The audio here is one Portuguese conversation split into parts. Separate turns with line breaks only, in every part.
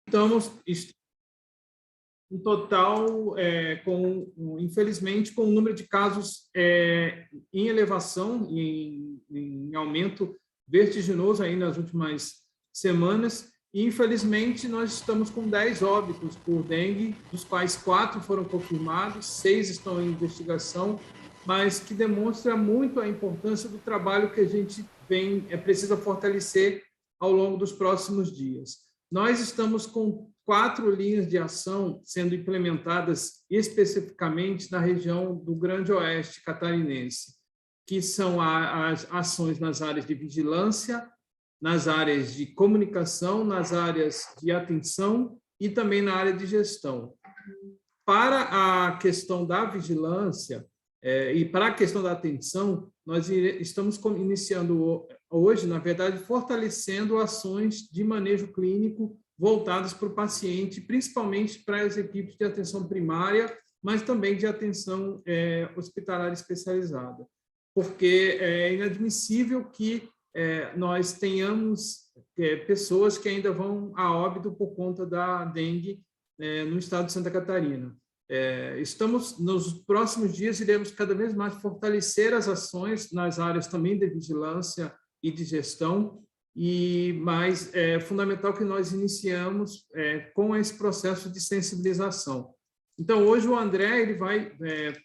estamos em total, infelizmente, com o número de casos em elevação, em aumento vertiginoso aí nas últimas semanas. E, infelizmente, nós estamos com 10 óbitos por dengue, dos quais 4 foram confirmados, 6 estão em investigação, mas que demonstra muito a importância do trabalho que a gente precisa fortalecer ao longo dos próximos dias. Nós estamos com 4 linhas de ação sendo implementadas especificamente na região do Grande Oeste catarinense, que são as ações nas áreas de vigilância, nas áreas de comunicação, nas áreas de atenção e também na área de gestão. Para a questão da vigilância e para a questão da atenção, nós estamos iniciando hoje, na verdade, fortalecendo ações de manejo clínico voltadas para o paciente, principalmente para as equipes de atenção primária, mas também de atenção hospitalar especializada, porque é inadmissível que nós tenhamos pessoas que ainda vão a óbito por conta da dengue no estado de Santa Catarina. Estamos, nos próximos dias, iremos cada vez mais fortalecer as ações nas áreas também de vigilância e de gestão, mas é fundamental que nós iniciamos com esse processo de sensibilização. Então, hoje o André ele vai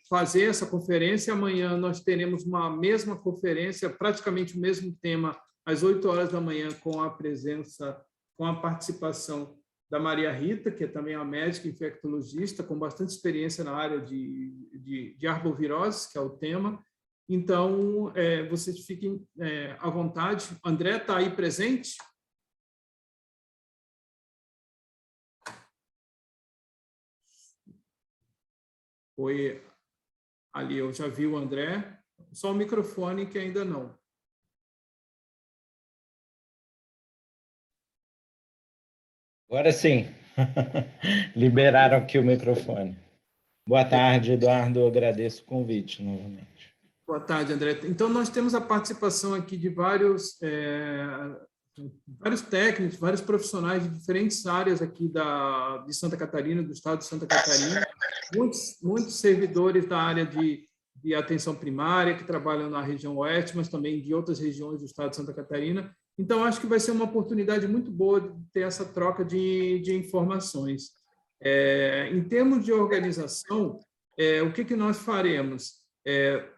fazer essa conferência, amanhã nós teremos uma mesma conferência, praticamente o mesmo tema, às 8 horas da manhã, com a participação da Maria Rita, que é também uma médica infectologista, com bastante experiência na área de arbovirose, que é o tema. Então, vocês fiquem à vontade. André está aí presente? Oi, ali eu já vi o André, só o microfone que ainda não.
Agora sim, liberaram aqui o microfone. Boa tarde, Eduardo, eu agradeço o convite novamente.
Boa tarde, André. Então, nós temos a participação aqui de vários técnicos, vários profissionais de diferentes áreas aqui de Santa Catarina, do estado de Santa Catarina, muitos servidores da área de atenção primária, que trabalham na região oeste, mas também de outras regiões do estado de Santa Catarina. Então, acho que vai ser uma oportunidade muito boa de ter essa troca de informações. Em termos de organização, o que nós faremos?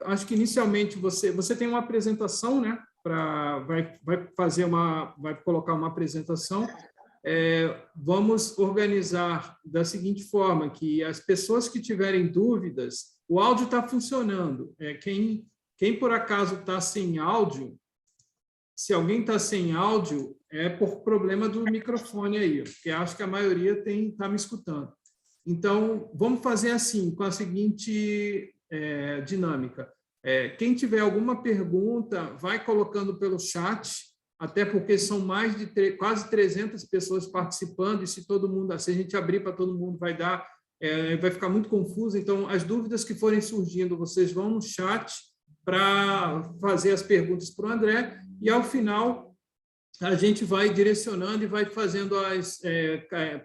Acho que, inicialmente, você tem uma apresentação, né? Vai colocar uma apresentação. Vamos organizar da seguinte forma, que as pessoas que tiverem dúvidas, o áudio está funcionando. Quem por acaso está sem áudio, se alguém está sem áudio, é por problema do microfone aí, porque acho que a maioria está me escutando. Então, vamos fazer assim, com a seguinte dinâmica. Quem tiver alguma pergunta, vai colocando pelo chat, até porque são mais de quase 300 pessoas participando, e se a gente abrir para todo mundo, vai ficar muito confuso. Então, as dúvidas que forem surgindo, vocês vão no chat para fazer as perguntas para o André, e, ao final, a gente vai direcionando e vai fazendo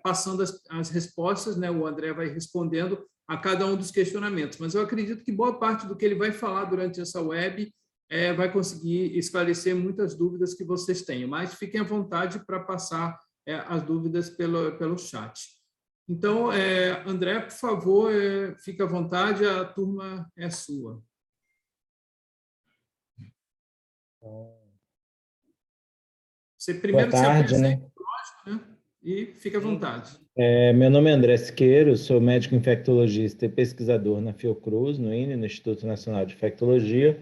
passando as respostas, né? O André vai respondendo a cada um dos questionamentos. Mas eu acredito que boa parte do que ele vai falar durante essa web vai conseguir esclarecer muitas dúvidas que vocês tenham. Mas fiquem à vontade para passar as dúvidas pelo chat. Então, André, por favor, fique à vontade, a turma é sua. Você primeiro
Boa tarde,
se apresenta, né? E fique à vontade.
Meu nome é André Siqueiro, sou médico infectologista e pesquisador na Fiocruz, no INE, no Instituto Nacional de Infectologia,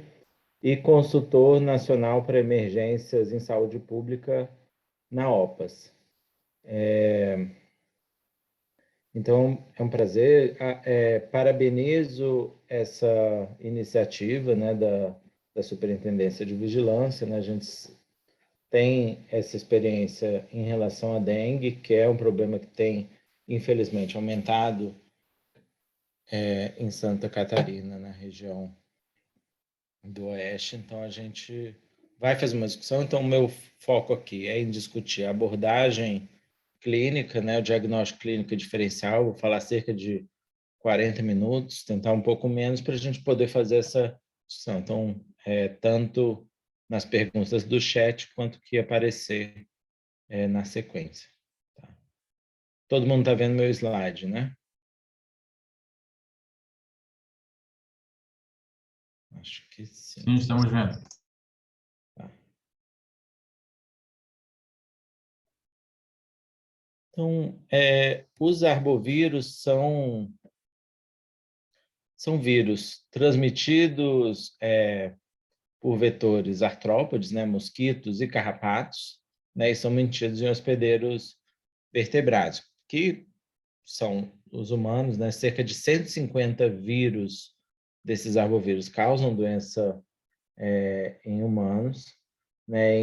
e consultor nacional para emergências em saúde pública na OPAS. Então, é um prazer. Parabenizo essa iniciativa, né, da Superintendência de Vigilância, né? A gente tem essa experiência em relação à dengue, que é um problema que tem, infelizmente, aumentado em Santa Catarina, na região do Oeste. Então, a gente vai fazer uma discussão. Então, o meu foco aqui é em discutir a abordagem clínica, né, o diagnóstico clínico diferencial, vou falar cerca de 40 minutos, tentar um pouco menos para a gente poder fazer essa discussão. Então, tanto nas perguntas do chat quanto que aparecer na sequência. Tá? Todo mundo está vendo meu slide, né? Acho que sim.
Sim, estamos vendo.
Tá. Então, os arbovírus são vírus transmitidos por vetores artrópodes, né, mosquitos e carrapatos, né, e são mantidos em hospedeiros vertebrados, que são os humanos, né, cerca de 150 vírus desses arbovírus causam doença em humanos, né,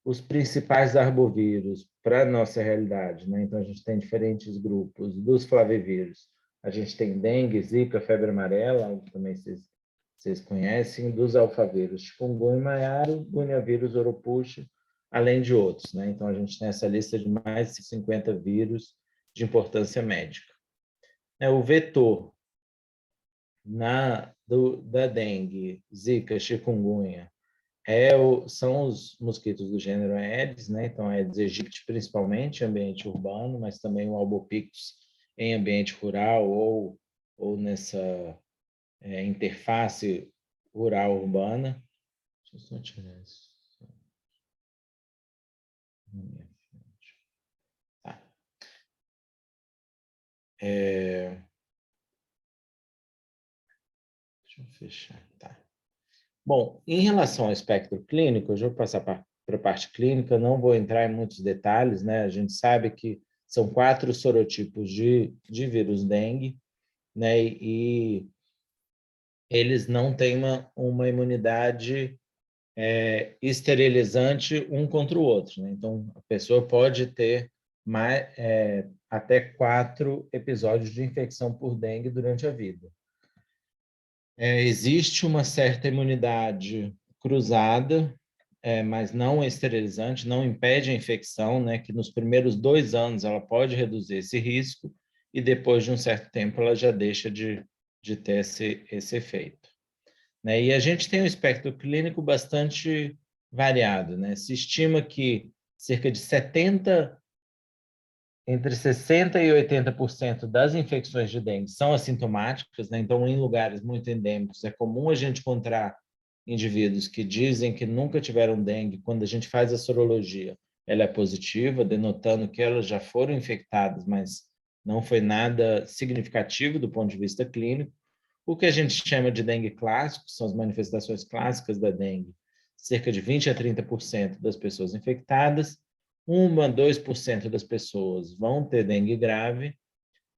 os principais arbovírus para a nossa realidade, né? Então, a gente tem diferentes grupos dos flavivírus. A gente tem dengue, zika, febre amarela, também vocês conhecem, dos alfavírus, chikungunya, maiaro, gunyavírus, oropouche, além de outros, né? Então, a gente tem essa lista de mais de 50 vírus de importância médica. O vetor da dengue, zika, chikungunya, são os mosquitos do gênero Aedes, né? Então, Aedes aegypti principalmente em ambiente urbano, mas também o Albopictus em ambiente rural ou nessa interface rural-urbana. Deixa eu só tirar isso. Tá. Deixa eu fechar. Tá. Bom, em relação ao espectro clínico, eu já vou passar para a parte clínica, não vou entrar em muitos detalhes, né? A gente sabe que são 4 sorotipos de vírus dengue, né? E eles não têm uma imunidade esterilizante um contra o outro, né? Então, a pessoa pode ter até 4 episódios de infecção por dengue durante a vida. Existe uma certa imunidade cruzada, mas não esterilizante, não impede a infecção, né? Que nos primeiros 2 anos ela pode reduzir esse risco e depois de um certo tempo ela já deixa de ter esse efeito. Né? E a gente tem um espectro clínico bastante variado, né? Se estima que cerca de entre 60% e 80% das infecções de dengue são assintomáticas, né? Então, em lugares muito endêmicos, é comum a gente encontrar indivíduos que dizem que nunca tiveram dengue. Quando a gente faz a sorologia, ela é positiva, denotando que elas já foram infectadas, mas não foi nada significativo do ponto de vista clínico. O que a gente chama de dengue clássico, são as manifestações clássicas da dengue, cerca de 20% a 30% das pessoas infectadas, 1% a 2% das pessoas vão ter dengue grave,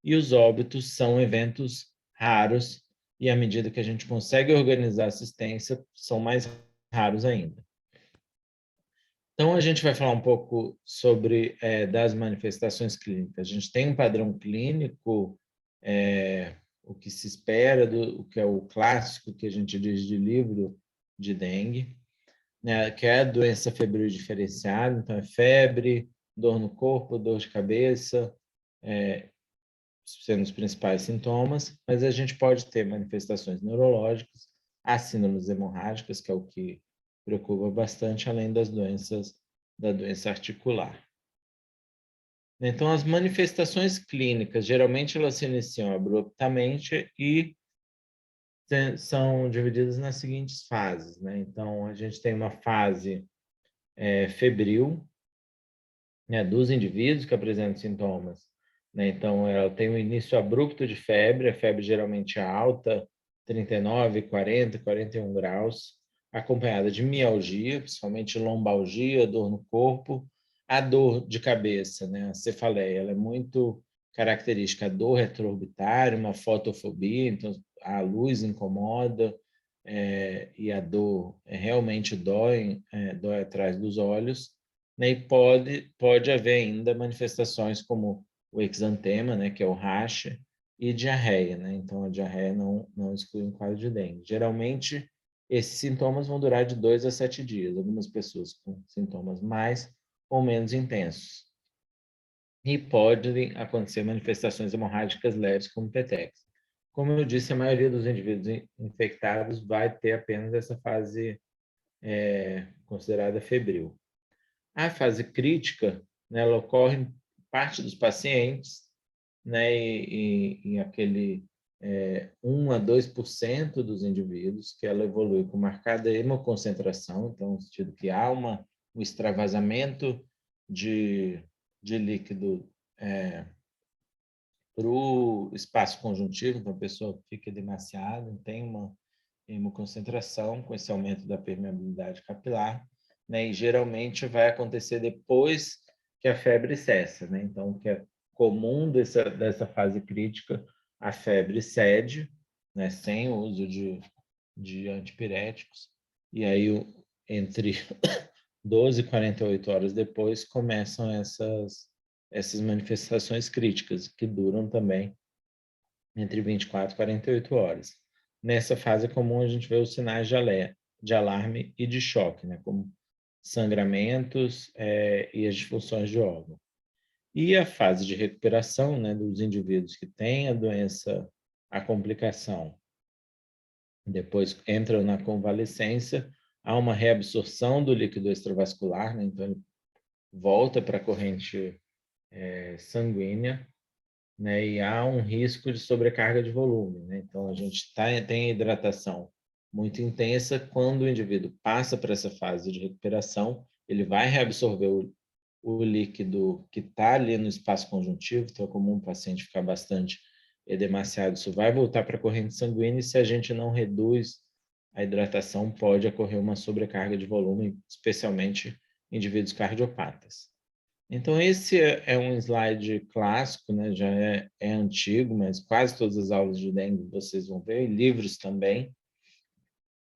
e os óbitos são eventos raros, e à medida que a gente consegue organizar a assistência, são mais raros ainda. Então, a gente vai falar um pouco sobre das manifestações clínicas. A gente tem um padrão clínico, o que se espera, o que é o clássico que a gente diz de livro de dengue, né, que é a doença febril diferenciada, então é febre, dor no corpo, dor de cabeça, sendo os principais sintomas, mas a gente pode ter manifestações neurológicas, as síndromes hemorrágicas, que é o que preocupa bastante, além das doenças da doença articular. Então, as manifestações clínicas, geralmente elas se iniciam abruptamente e são divididas nas seguintes fases, né? Então, a gente tem uma fase febril, né, dos indivíduos que apresentam sintomas, né? Então, ela tem um início abrupto de febre, a febre geralmente é alta, 39, 40, 41 graus, acompanhada de mialgia, principalmente lombalgia, dor no corpo, a dor de cabeça, né, a cefaleia, ela é muito característica, a dor retroorbitária, uma fotofobia, então a luz incomoda, e a dor realmente dói atrás dos olhos, né, e pode haver ainda manifestações como o exantema, né, que é o racha, e diarreia, né? Então a diarreia não exclui um quadro de dengue. Geralmente esses sintomas vão durar de 2 a 7 dias, algumas pessoas com sintomas mais ou menos intensos. e podem acontecer manifestações hemorrágicas leves, como petex. Como eu disse, a maioria dos indivíduos infectados vai ter apenas essa fase considerada febril. A fase crítica, né, ela ocorre em parte dos pacientes, né, e em aquele 1 a 2% dos indivíduos, que ela evolui com marcada hemoconcentração, então, no sentido que há um extravasamento de líquido para o espaço conjuntivo, então a pessoa fica demasiada, tem uma hemoconcentração com esse aumento da permeabilidade capilar, né, e geralmente vai acontecer depois que a febre cessa, né? Então, o que é comum dessa fase crítica, a febre cede, né, sem o uso de antipiréticos, e aí entre 12 e 48 horas depois começam essas manifestações críticas, que duram também entre 24 e 48 horas. Nessa fase é comum a gente ver os sinais de alarme e de choque, né, como sangramentos e as disfunções de órgão. E a fase de recuperação, né, dos indivíduos que têm a doença, a complicação, depois entram na convalescência, há uma reabsorção do líquido extravascular, né, então ele volta para a corrente sanguínea, né, e há um risco de sobrecarga de volume, né? Então, a gente tem a hidratação muito intensa. Quando o indivíduo passa para essa fase de recuperação, ele vai reabsorver o líquido que está ali no espaço conjuntivo, então é comum o paciente ficar bastante edemaciado, isso vai voltar para a corrente sanguínea, e se a gente não reduz a hidratação, pode ocorrer uma sobrecarga de volume, especialmente em indivíduos cardiopatas. Então, esse é um slide clássico, né? Já é antigo, mas quase todas as aulas de dengue vocês vão ver, e livros também,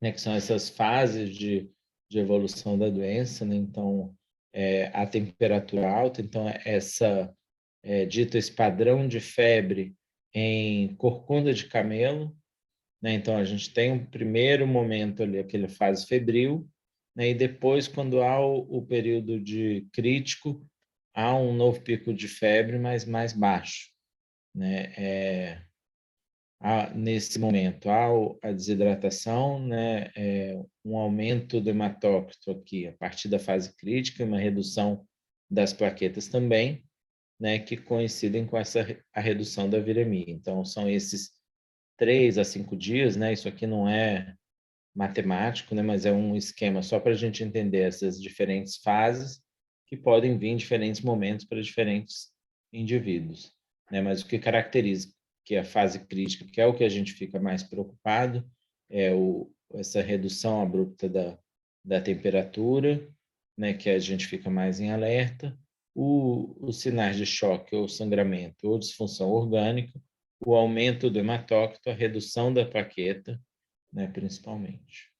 né? Que são essas fases de evolução da doença, né? Então, a temperatura alta, então, dito esse padrão de febre em corcunda de camelo, né? Então, a gente tem um primeiro momento ali, aquela fase febril, né? E depois, quando há o período de crítico, há um novo pico de febre, mas mais baixo, né? Nesse momento, há a desidratação, né? Um aumento do hematócrito aqui, a partir da fase crítica, uma redução das plaquetas também, né? Que coincidem com a redução da viremia. Então, são esses 3 a 5 dias, né? Isso aqui não é matemático, né? Mas é um esquema só para a gente entender essas diferentes fases que podem vir em diferentes momentos para diferentes indivíduos, né? Mas o que caracteriza que a fase crítica, que é o que a gente fica mais preocupado, essa redução abrupta da temperatura, né? Que a gente fica mais em alerta, os sinais de choque ou sangramento ou disfunção orgânica, o aumento do hematócrito, a redução da plaqueta, né, principalmente.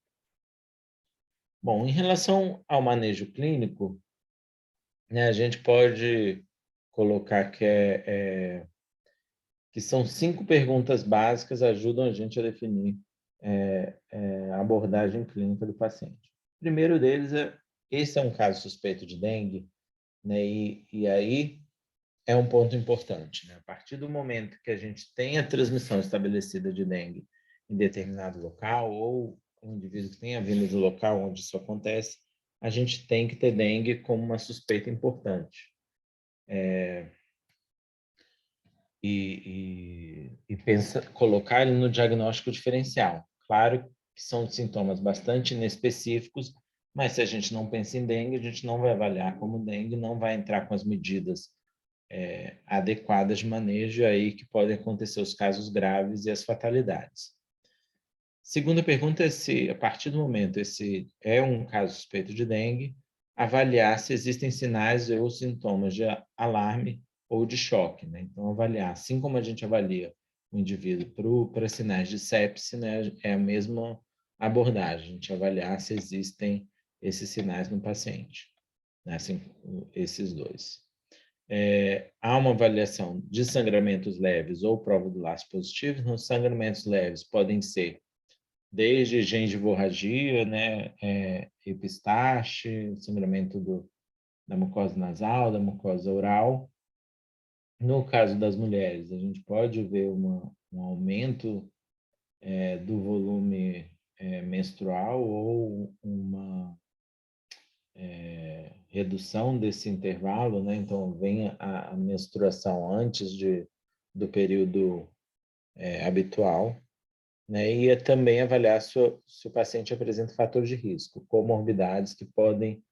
Bom, em relação ao manejo clínico, né, a gente pode colocar que são 5 perguntas básicas que ajudam a gente a definir a abordagem clínica do paciente. O primeiro deles esse é um caso suspeito de dengue, né, e aí é um ponto importante, né? A partir do momento que a gente tem a transmissão estabelecida de dengue em determinado local, ou um indivíduo que tenha vindo do local onde isso acontece, a gente tem que ter dengue como uma suspeita importante. Colocar ele no diagnóstico diferencial. Claro que são sintomas bastante inespecíficos, mas se a gente não pensa em dengue, a gente não vai avaliar como dengue, não vai entrar com as medidas adequadas de manejo, aí que podem acontecer os casos graves e as fatalidades. Segunda pergunta é se, a partir do momento esse é um caso suspeito de dengue, avaliar se existem sinais ou sintomas de alarme ou de choque, né? Então, avaliar, assim como a gente avalia o indivíduo para sinais de sepse, né, é a mesma abordagem, a gente avaliar se existem esses sinais no paciente, né? Assim, esses dois. Há uma avaliação de sangramentos leves ou prova do laço positivo. Os sangramentos leves podem ser desde gengivorragia, né, epistaxe, sangramento da mucosa nasal, da mucosa oral, No caso das mulheres, a gente pode ver um aumento do volume menstrual ou uma redução desse intervalo, né? Então, vem a menstruação antes do período habitual, né? E também avaliar se o paciente apresenta fatores de risco, comorbidades que podem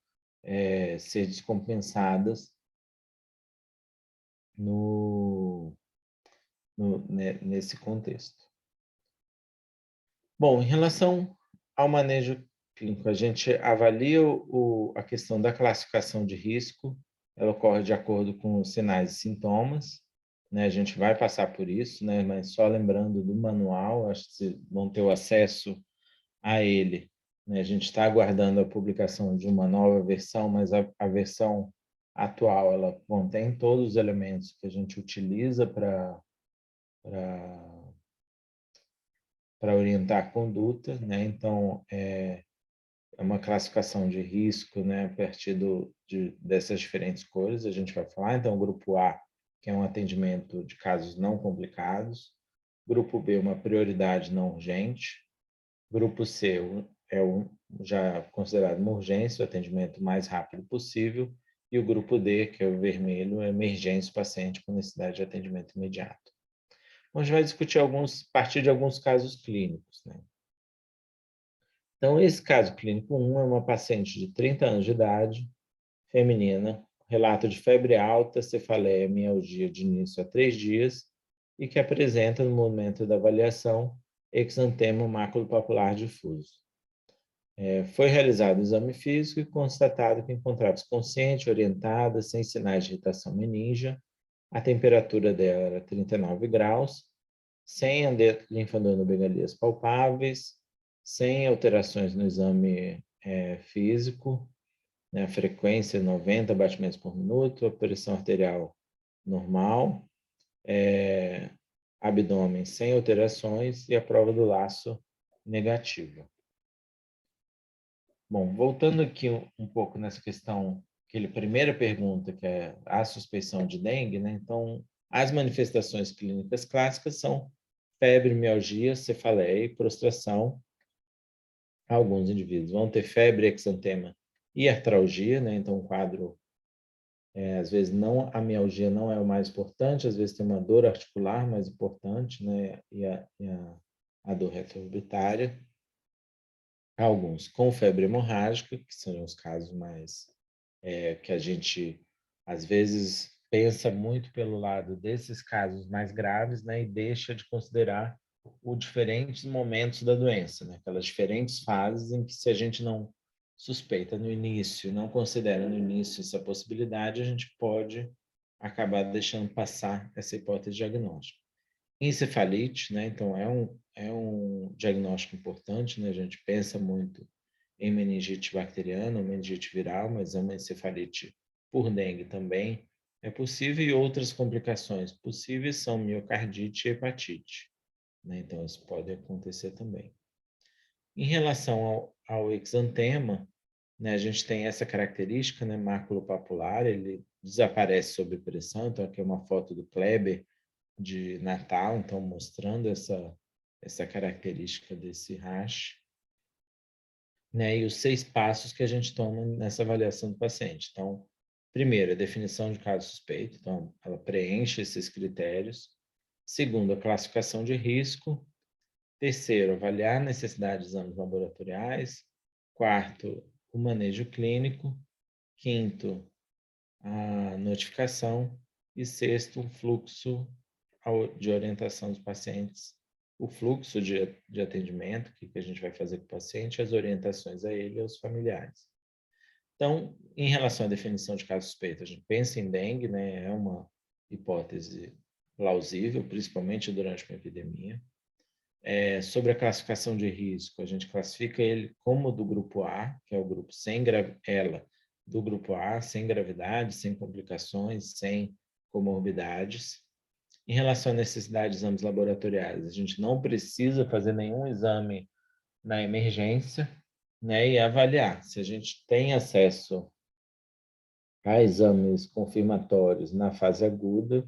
ser descompensadas nesse contexto. Bom, em relação ao manejo clínico, a gente avalia a questão da classificação de risco, ela ocorre de acordo com os sinais e sintomas, né? A gente vai passar por isso, né? Mas só lembrando do manual, acho que vocês vão ter o acesso a ele, né? A gente está aguardando a publicação de uma nova versão, mas a versão atual, ela contém todos os elementos que a gente utiliza para orientar a conduta, né? Então, é uma classificação de risco, né, a partir dessas diferentes cores, a gente vai falar. Então, o grupo A, que é um atendimento de casos não complicados. Grupo B, uma prioridade não urgente. Grupo C, já considerado uma urgência, o atendimento mais rápido possível. E o grupo D, que é o vermelho, é emergência, paciente com necessidade de atendimento imediato. Então, a gente vai discutir a partir de alguns casos clínicos, né? Então, esse caso clínico 1 é uma paciente de 30 anos de idade, feminina, relato de febre alta, cefaleia, mialgia de início a 3 dias e que apresenta, no momento da avaliação, exantema maculopapular difuso. Foi realizado o exame físico e constatado que encontrava-se consciente, orientada, sem sinais de irritação meníngea. A temperatura dela era 39 graus, sem linfadenobegalias palpáveis, sem alterações no exame físico, né? A frequência 90 batimentos por minuto, a pressão arterial normal, abdômen sem alterações e a prova do laço negativa. Bom, voltando aqui um pouco nessa questão, aquela primeira pergunta, que é a suspeição de dengue, né? Então, as manifestações clínicas clássicas são febre, mialgia, cefaleia e prostração. Alguns indivíduos vão ter febre, exantema e artralgia, né? Então, o quadro, às vezes, a mialgia não é o mais importante, às vezes tem uma dor articular mais importante, né? E a dor retroorbitária. Alguns com febre hemorrágica, que são os casos mais que a gente, às vezes, pensa muito pelo lado desses casos mais graves, né? E deixa de considerar os diferentes momentos da doença, né? Aquelas diferentes fases em que, se a gente não suspeita no início, não considera no início essa possibilidade, a gente pode acabar deixando passar essa hipótese diagnóstica. Encefalite, né? Então, é um diagnóstico importante, né? A gente pensa muito em meningite bacteriana, ou meningite viral, mas é uma encefalite por dengue também é possível, e outras complicações possíveis são miocardite e hepatite, né? Então, isso pode acontecer também. Em relação ao exantema, né, a gente tem essa característica, né, maculopapular, ele desaparece sob pressão. Então, aqui é uma foto do Kleber de Natal, então mostrando essa característica desse rash, né, e os 6 passos que a gente toma nessa avaliação do paciente. Então, primeiro, a definição de caso suspeito, então ela preenche esses critérios. Segundo, a classificação de risco. Terceiro, avaliar a necessidade de exames laboratoriais. Quarto, o manejo clínico. Quinto, a notificação. E sexto, o fluxo de orientação dos pacientes, o fluxo de atendimento, o que a gente vai fazer com o paciente, as orientações a ele e aos familiares. Então, em relação à definição de caso suspeito, a gente pensa em dengue, né? É uma hipótese plausível, principalmente durante uma epidemia. Sobre a classificação de risco, a gente classifica ele como do grupo A, que é o grupo ela do grupo A, sem gravidade, sem complicações, sem comorbidades. Em relação à necessidade de exames laboratoriais, a gente não precisa fazer nenhum exame na emergência, né, e avaliar. Se a gente tem acesso a exames confirmatórios na fase aguda,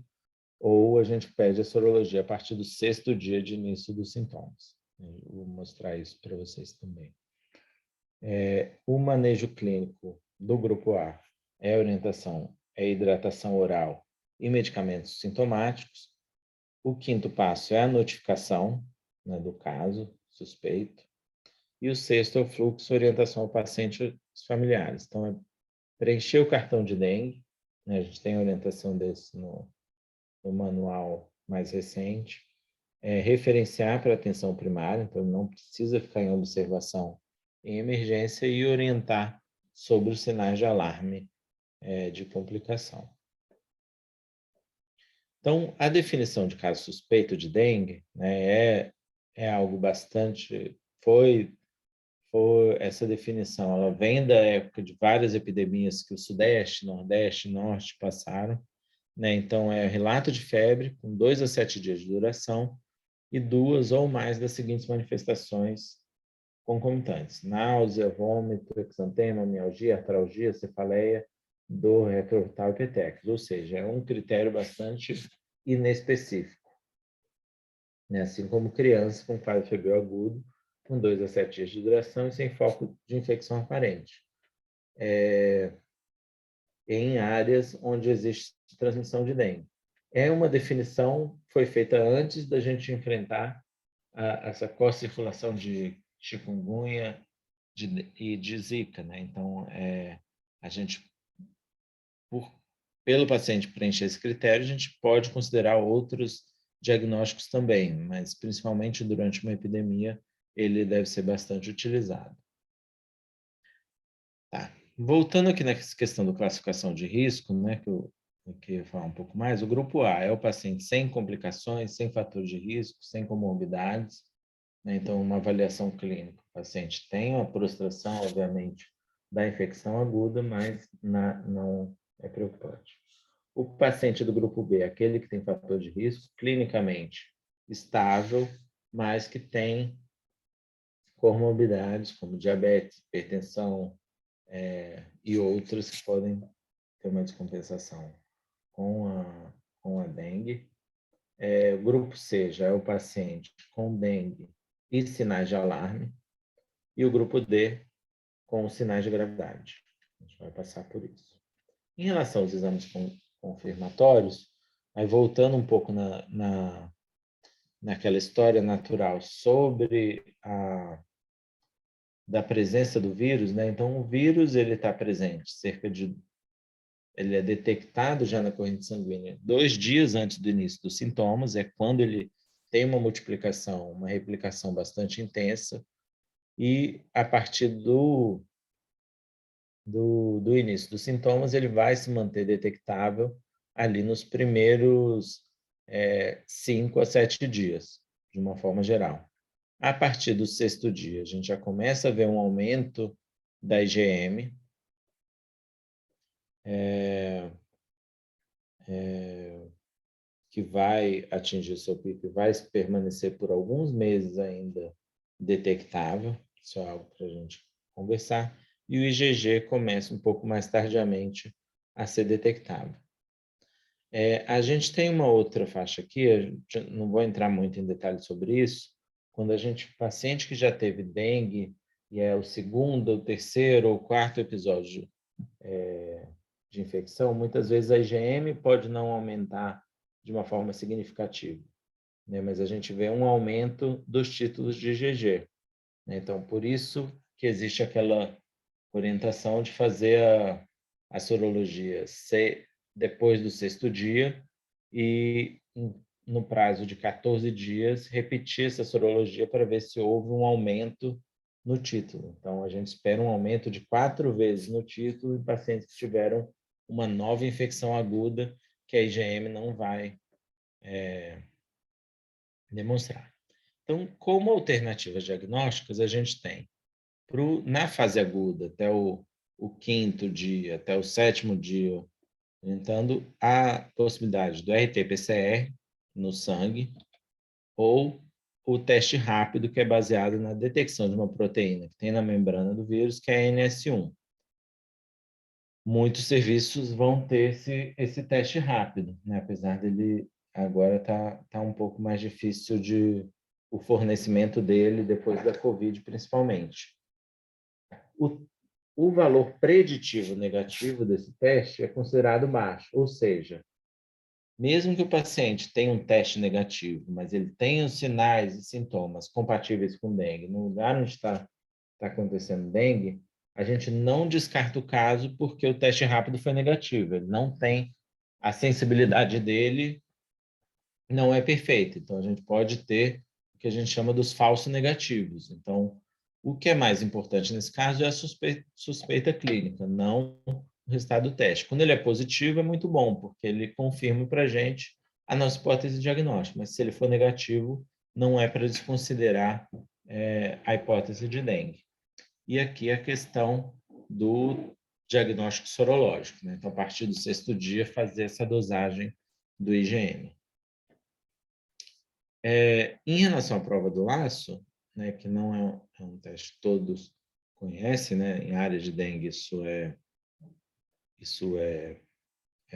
ou a gente pede a sorologia a partir do 6º dia de início dos sintomas. Eu vou mostrar isso para vocês também. O manejo clínico do grupo A é orientação, é hidratação oral e medicamentos sintomáticos. O 5º passo é a notificação, né, do caso suspeito. E o 6º é o fluxo, orientação ao paciente e aos familiares. Então, é preencher o cartão de dengue, né, a gente tem orientação desse no manual mais recente. Referenciar para atenção primária, então não precisa ficar em observação em emergência, e orientar sobre os sinais de alarme de complicação. Então, a definição de caso suspeito de dengue, né, é algo bastante... essa definição, ela vem da época de várias epidemias que o Sudeste, Nordeste e Norte passaram, né? Então, é relato de febre com 2 a 7 dias de duração e 2 ou mais das seguintes manifestações concomitantes: náusea, vômito, exantema, mialgia, artralgia, cefaleia, dor retroorbital e petequias. Ou seja, é um critério bastante inespecífico, né? Assim como criança com quadro febril agudo, com 2 a 7 dias de duração e sem foco de infecção aparente, em áreas onde existe transmissão de dengue. É uma definição que foi feita antes da gente enfrentar essa co-circulação de chikungunya e de zika, né? Então, a gente, pelo paciente preencher esse critério, a gente pode considerar outros diagnósticos também, mas principalmente durante uma epidemia, ele deve ser bastante utilizado. Tá. Voltando aqui nessa questão da classificação de risco, né, que eu queria falar um pouco mais, o grupo A é o paciente sem complicações, sem fatores de risco, sem comorbidades, né? Então, uma avaliação clínica, o paciente tem uma prostração, obviamente, da infecção aguda, mas não é preocupante. O paciente do grupo B, aquele que tem fator de risco, clinicamente estável, mas que tem comorbidades como diabetes, hipertensão, e outras que podem ter uma descompensação com a dengue. O grupo C já é o paciente com dengue e sinais de alarme, e o grupo D com os sinais de gravidade. A gente vai passar por isso. Em relação aos exames confirmatórios, aí voltando um pouco naquela história natural sobre da presença do vírus, né? Então, o vírus ele está presente ele é detectado já na corrente sanguínea 2 dias antes do início dos sintomas, é quando ele tem uma multiplicação, uma replicação bastante intensa, e a partir do início dos sintomas, ele vai se manter detectável ali nos primeiros 5 a 7 dias, de uma forma geral. A partir do 6º dia, a gente já começa a ver um aumento da IgM, que vai atingir o seu pico e vai permanecer por alguns meses ainda detectável. Isso é algo para a gente conversar. E o IgG começa um pouco mais tardiamente a ser detectável. A gente tem uma outra faixa aqui, não vou entrar muito em detalhes sobre isso. Quando paciente que já teve dengue e é o 2º, o 3º ou 4º episódio de infecção, muitas vezes a IgM pode não aumentar de uma forma significativa, né? Mas a gente vê um aumento dos títulos de IgG, né? Então, por isso que existe aquela orientação de fazer a sorologia depois do 6º dia e, no prazo de 14 dias, repetir essa sorologia para ver se houve um aumento no título. Então, a gente espera um aumento de 4 vezes no título em pacientes que tiveram uma nova infecção aguda que a IgM não vai demonstrar. Então, como alternativas diagnósticas, a gente tem, na fase aguda, até o 5º dia, até o 7º dia, orientando a possibilidade do RT-PCR no sangue ou o teste rápido, que é baseado na detecção de uma proteína que tem na membrana do vírus, que é a NS1. Muitos serviços vão ter esse teste rápido, né? Apesar dele agora tá um pouco mais difícil o fornecimento dele depois da Covid, principalmente. O valor preditivo negativo desse teste é considerado baixo, ou seja, mesmo que o paciente tenha um teste negativo, mas ele tenha os sinais e sintomas compatíveis com dengue, no lugar onde está acontecendo dengue, a gente não descarta o caso porque o teste rápido foi negativo. Ele não tem a sensibilidade dele, não é perfeita. Então, a gente pode ter o que a gente chama dos falsos negativos. Então, o que é mais importante nesse caso é a suspeita clínica, não o resultado do teste. Quando ele é positivo, é muito bom, porque ele confirma para a gente a nossa hipótese diagnóstica. Mas se ele for negativo, não é para desconsiderar a hipótese de dengue. E aqui a questão do diagnóstico sorológico, né? Então, a partir do 6º dia, fazer essa dosagem do IgM. Em relação à prova do laço, né, que não é um teste que todos conhecem, né? Em área de dengue isso é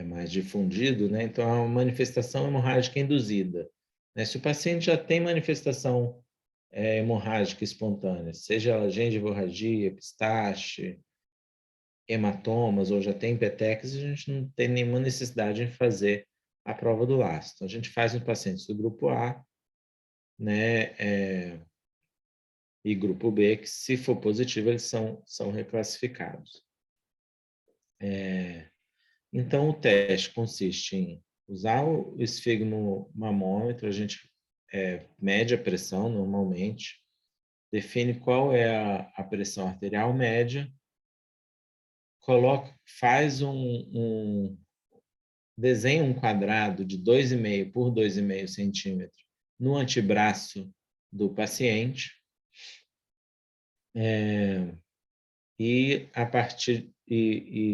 mais difundido, né? Então, é uma manifestação hemorrágica induzida, né? Se o paciente já tem manifestação hemorrágica espontânea, seja gengivorragia, epistaxe, hematomas ou já tem petequias, a gente não tem nenhuma necessidade de fazer a prova do laço. Então, a gente faz nos pacientes do grupo A, né, e grupo B, que se for positivo, eles são reclassificados. Então, o teste consiste em usar o esfigmomamômetro, a gente mede a pressão normalmente, define qual é a pressão arterial média, faz desenha um quadrado de 2,5 por 2,5 centímetros no antebraço do paciente e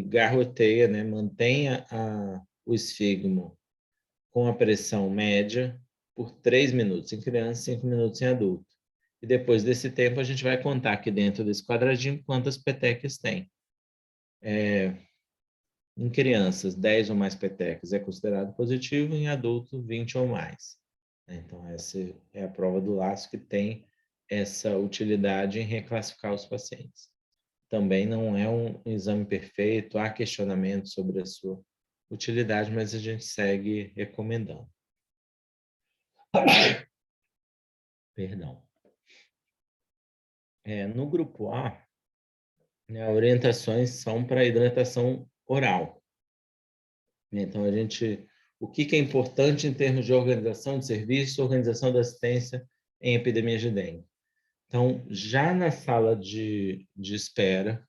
garroteia, né, mantenha o esfigmo com a pressão média por 3 minutos em criança, 5 minutos em adulto. E depois desse tempo a gente vai contar aqui dentro desse quadradinho quantas petequias tem. Em crianças, 10 ou mais petecas é considerado positivo, em adulto, 20 ou mais. Então, essa é a prova do laço que tem essa utilidade em reclassificar os pacientes. Também não é um exame perfeito, há questionamento sobre a sua utilidade, mas a gente segue recomendando. Perdão. No grupo A, né, orientações são para hidratação oral. Então, o que é importante em termos de organização de serviço, organização da assistência em epidemias de dengue? Então, já na sala de espera,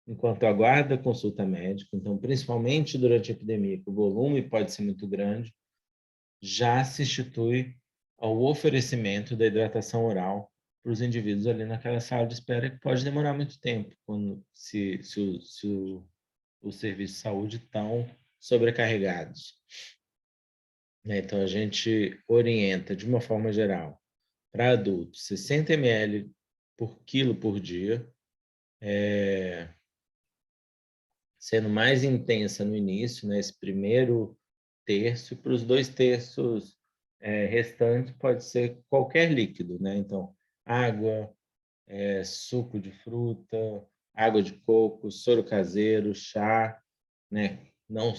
enquanto aguarda a consulta médica, então, principalmente durante a epidemia, que o volume pode ser muito grande, já se institui o oferecimento da hidratação oral para os indivíduos ali naquela sala de espera, que pode demorar muito tempo, se o serviço de saúde estão sobrecarregados. Então, a gente orienta, de uma forma geral, para adultos, 60 ml por quilo por dia, sendo mais intensa no início, né, esse primeiro terço, e para os 2 terços restantes pode ser qualquer líquido, né? Então, água, suco de fruta, água de coco, soro caseiro, chá, né? Não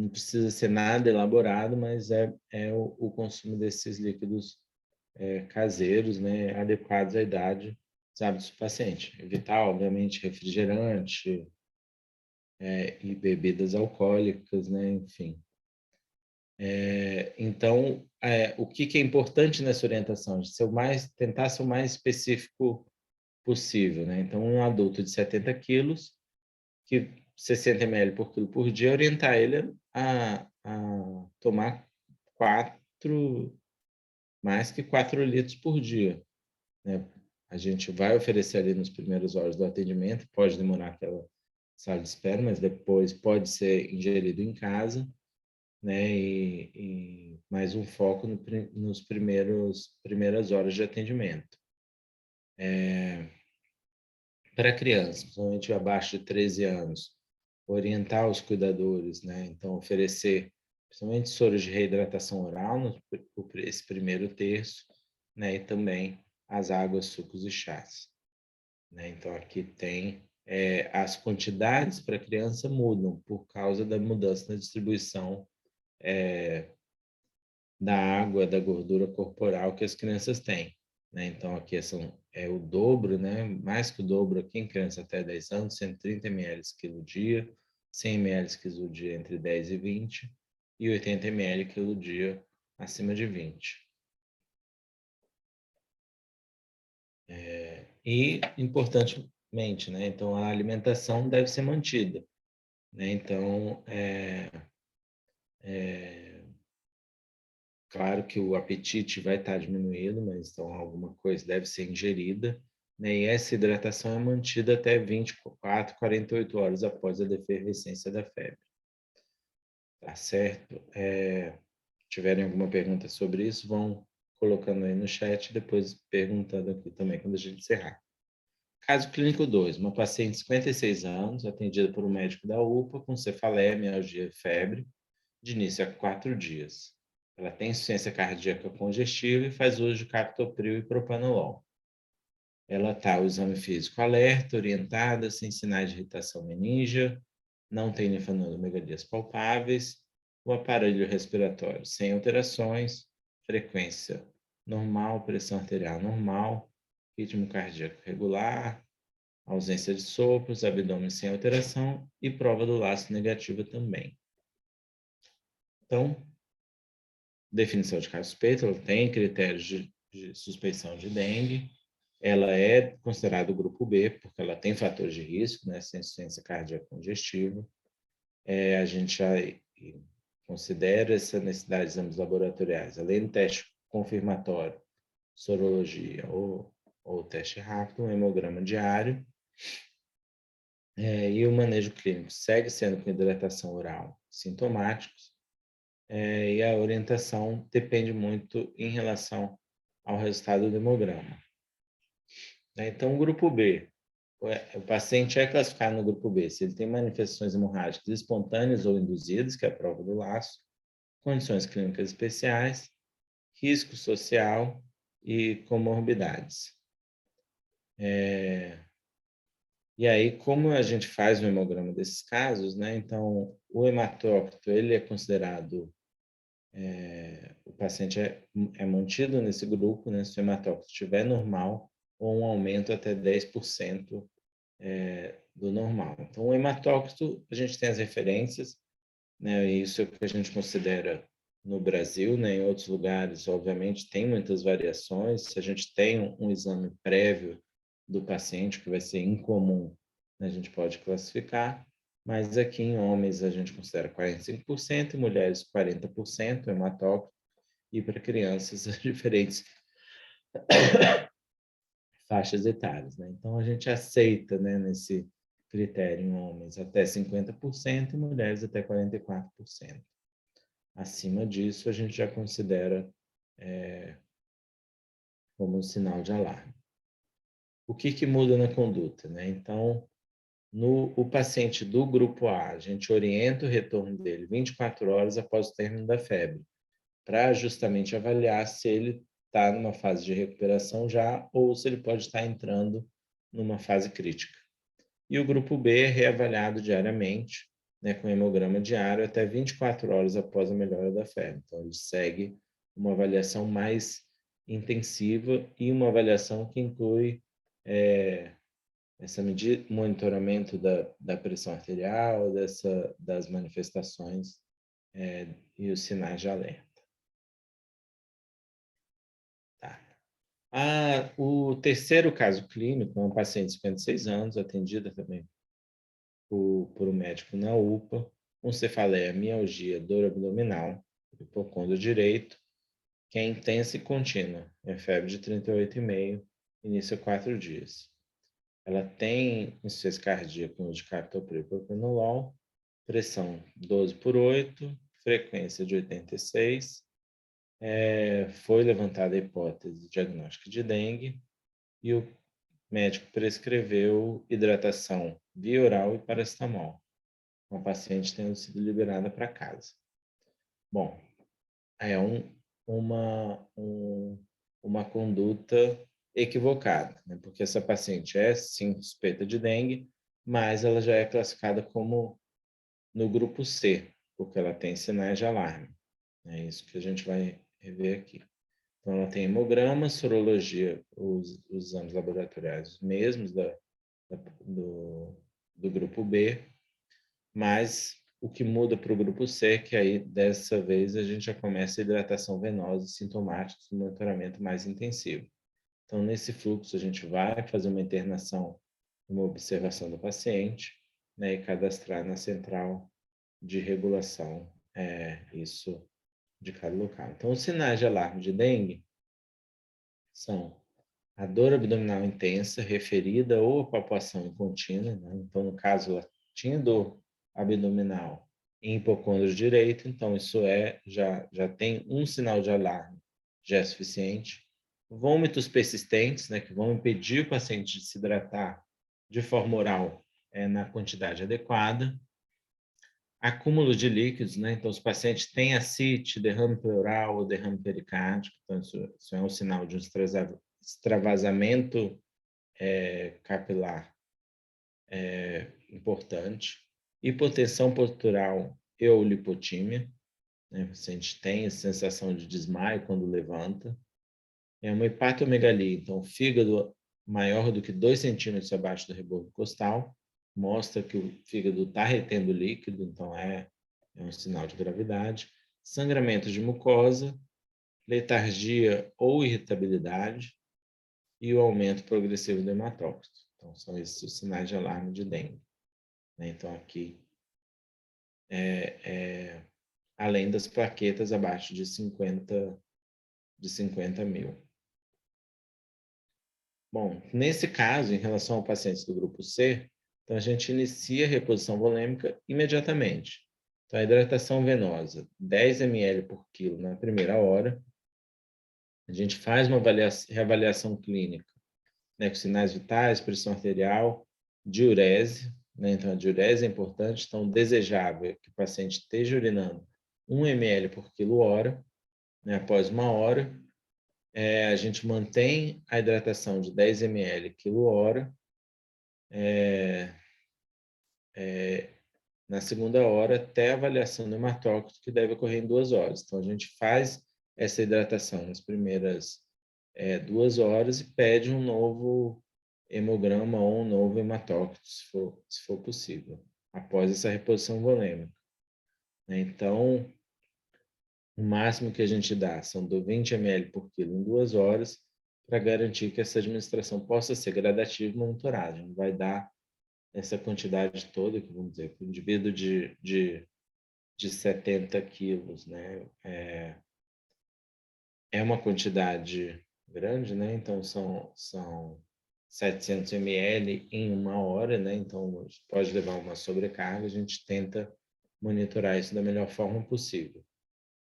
precisa ser nada elaborado, mas é o consumo desses líquidos caseiros, né, adequados à idade, dos hábitos do paciente. Evitar, obviamente, refrigerante e bebidas alcoólicas, né, enfim. Então, o que é importante nessa orientação? Tentar ser o mais específico possível, né? Então, um adulto de 70 quilos, que 60 ml por quilo por dia, orientar ele a tomar mais que 4 litros por dia, né? A gente vai oferecer ali nos primeiros horas do atendimento, pode demorar aquela sala de espera, mas depois pode ser ingerido em casa, né? E mais um foco nos primeiras horas de atendimento. Para crianças, principalmente abaixo de 13 anos, orientar os cuidadores, né? Então, oferecer principalmente soros de reidratação oral, esse primeiro terço, né? E também as águas, sucos e chás, né? Então, aqui tem as quantidades para a criança mudam por causa da mudança na distribuição da água, da gordura corporal que as crianças têm, né? Então, aqui é o dobro, né? Mais que o dobro aqui em criança até 10 anos, 130 ml quilo dia, 100 ml quilo dia entre 10 e 20 e 80 ml quilo dia acima de 20. E, importantemente, né? Então, a alimentação deve ser mantida, né? Então, claro que o apetite vai estar diminuído, mas então alguma coisa deve ser ingerida, né? E essa hidratação é mantida até 24, 48 horas após a defervescência da febre. Tá certo? Tiverem alguma pergunta sobre isso, vão colocando aí no chat, depois perguntando aqui também quando a gente encerrar. Caso clínico 2, uma paciente de 56 anos, atendida por um médico da UPA, com cefaleia, mialgia e febre, de início a 4 dias. Ela tem insuficiência cardíaca congestiva e faz uso de captopril e propanolol. Ela está, o exame físico alerta, orientada, sem sinais de irritação meníngea, não tem linfonodomegalias palpáveis, o aparelho respiratório sem alterações, frequência normal, pressão arterial normal, ritmo cardíaco regular, ausência de sopros, abdômen sem alteração e prova do laço negativa também. Então, definição de caso suspeito, ela tem critérios de suspeição de dengue, ela é considerada o grupo B, porque ela tem fatores de risco, né, sem insuficiência cardíaca congestiva. A gente já considera essa necessidade de exames laboratoriais, além do teste confirmatório, sorologia ou teste rápido, um hemograma diário, e o manejo clínico segue sendo com hidratação oral sintomáticos, e a orientação depende muito em relação ao resultado do hemograma. Então, o grupo B, o paciente é classificado no grupo B se ele tem manifestações hemorrágicas espontâneas ou induzidas, que é a prova do laço, condições clínicas especiais, risco social e comorbidades. E aí, como a gente faz o hemograma desses casos, né? Então, o hematócrito, ele é considerado, o paciente é mantido nesse grupo, né? Se o hematócrito estiver normal, ou um aumento até 10% do normal. Então, o hematócrito, a gente tem as referências, né? Isso é o que a gente considera no Brasil, né? Em outros lugares, obviamente, tem muitas variações. Se a gente tem um exame prévio do paciente, que vai ser incomum, né? A gente pode classificar, mas aqui em homens a gente considera 45%, em mulheres 40% hematócrito, e para crianças as diferentes faixas etárias, né? Então a gente aceita, né, nesse critério em homens até 50% e mulheres até 44%. Acima disso, a gente já considera como um sinal de alarme. O que muda na conduta, né? Então, o paciente do grupo A, a gente orienta o retorno dele 24 horas após o término da febre, para justamente avaliar se ele está numa fase de recuperação já ou se ele pode estar entrando numa fase crítica. E o grupo B é reavaliado diariamente, né, com hemograma diário até 24 horas após a melhora da febre. Então, ele segue uma avaliação mais intensiva e uma avaliação que inclui essa medida, monitoramento da pressão arterial, das manifestações e os sinais de alerta. Tá. O terceiro caso clínico é uma paciente de 56 anos, atendida também por um médico na UPA, com cefaleia, mialgia, dor abdominal, hipocôndrio direito, que é intensa e contínua, é febre de 38,5, início a 4 dias. Ela tem insuficiência cardíaca com uso de captopril e propranolol, pressão 12/8, frequência de 86, foi levantada a hipótese diagnóstica de dengue e o médico prescreveu hidratação via oral e paracetamol. Uma paciente tendo sido liberada para casa. Bom, é uma conduta equivocada, né? Porque essa paciente é, sim, suspeita de dengue, mas ela já é classificada como no grupo C, porque ela tem sinais de alarme. É isso que a gente vai rever aqui. Então, ela tem hemograma, sorologia, os exames laboratoriais mesmos do, do grupo B, mas o que muda para o grupo C, que aí dessa vez a gente já começa a hidratação venosa sintomática, um monitoramento mais intensivo. Então, nesse fluxo, a gente vai fazer uma internação, uma observação do paciente, né, e cadastrar na central de regulação, isso de cada local. Então, os sinais de alarme de dengue são a dor abdominal intensa, referida ou palpação incontínua, né? Então, no caso, ela tinha dor abdominal em hipocôndrio direito, então isso já tem um sinal de alarme, já é suficiente. Vômitos persistentes, né, que vão impedir o paciente de se hidratar de forma oral na quantidade adequada. Acúmulo de líquidos, né? Então, os pacientes têm ascite, derrame pleural ou derrame pericárdico, então isso é um sinal de um extravasamento capilar importante. Hipotensão postural e ou lipotímia, né? O paciente tem a sensação de desmaio quando levanta. É uma hepatomegalia, então fígado maior do que 2 centímetros abaixo do rebordo costal, mostra que o fígado está retendo líquido, então é um sinal de gravidade. Sangramento de mucosa, letargia ou irritabilidade e o aumento progressivo do hematócrito. Então, são esses os sinais de alarme de dengue. Então, aqui, além das plaquetas abaixo de 50 mil. Bom, nesse caso, em relação ao paciente do grupo C, então a gente inicia a reposição volêmica imediatamente. Então, a hidratação venosa, 10 ml por quilo na primeira hora. A gente faz uma reavaliação clínica, né, com sinais vitais, pressão arterial, diurese, né? Então, a diurese é importante, então, desejável é que o paciente esteja urinando 1 ml por quilo hora, né? Após uma hora, a gente mantém a hidratação de 10 ml quilo hora, na segunda hora, até a avaliação do hematócrito, que deve ocorrer em 2 horas. Então, a gente faz essa hidratação nas primeiras 2 horas e pede um novo hemograma ou um novo hematócrito, se for possível, após essa reposição volêmica. Então, o máximo que a gente dá são 20 ml por quilo em 2 horas, para garantir que essa administração possa ser gradativa e monitorada. Não vai dar essa quantidade toda, que vamos dizer, para um indivíduo de 70 quilos, né? É uma quantidade grande, né? Então, são 700 ml em uma hora, né? Então, pode levar uma sobrecarga. A gente tenta monitorar isso da melhor forma possível.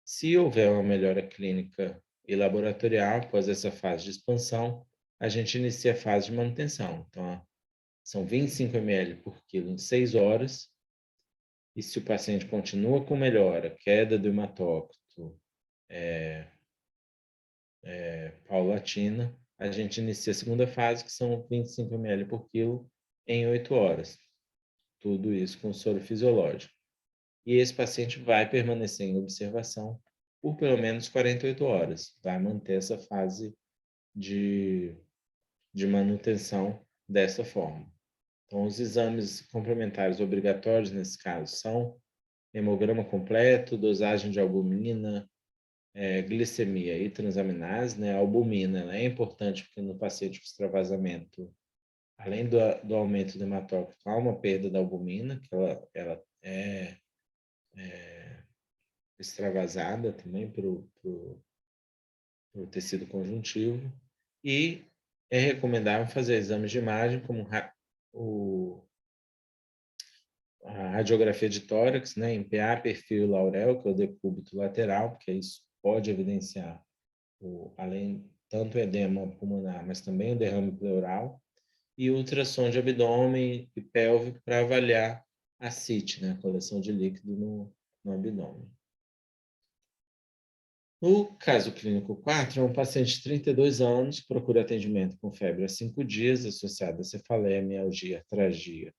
Se houver uma melhora clínica e laboratorial, após essa fase de expansão, a gente inicia a fase de manutenção. Então, são 25 ml por quilo em 6 horas. E se o paciente continua com melhora, queda do hematócrito, paulatina, a gente inicia a segunda fase, que são 25 ml por quilo em 8 horas. Tudo isso com soro fisiológico. E esse paciente vai permanecer em observação por pelo menos 48 horas. Vai manter essa fase de manutenção dessa forma. Então, os exames complementares obrigatórios nesse caso são hemograma completo, dosagem de albumina, glicemia e transaminase, né? A albumina, ela é importante porque no paciente com extravasamento, além do aumento do hematócrito, há uma perda da albumina, que ela é extravasada também para o tecido conjuntivo, e é recomendável fazer exames de imagem, como a radiografia de tórax, né, em PA, perfil Laurel, que é o decúbito lateral, porque isso pode evidenciar além tanto edema pulmonar, mas também o derrame pleural, e ultrassom de abdômen e pélvico para avaliar a CIT, né, a coleção de líquido no abdômen. No caso clínico 4, é um paciente de 32 anos que procura atendimento com febre há 5 dias, associada a cefaleia, mialgia, artralgia,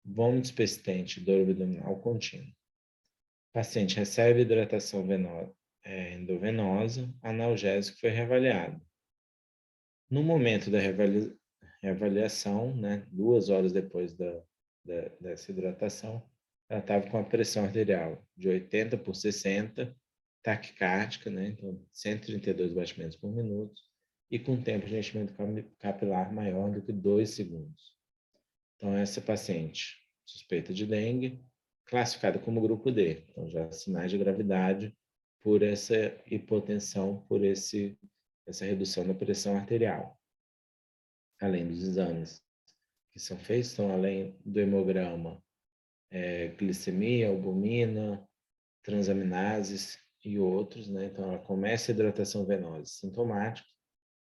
vômitos persistente, dor abdominal contínua. O paciente recebe hidratação endovenosa, analgésico foi reavaliado. No momento da reavaliação, né, 2 horas depois dessa hidratação, ela estava com a pressão arterial de 80 por 60, taquicárdica, né, então 132 batimentos por minuto, e com tempo de enchimento capilar maior do que 2 segundos. Então, essa paciente suspeita de dengue, classificada como grupo D, então já sinais de gravidade por essa hipotensão, por essa redução da pressão arterial. Além dos exames que são feitos, então, além do hemograma, glicemia, albumina, transaminases e outros, né? Então, ela começa a hidratação venosa sintomática,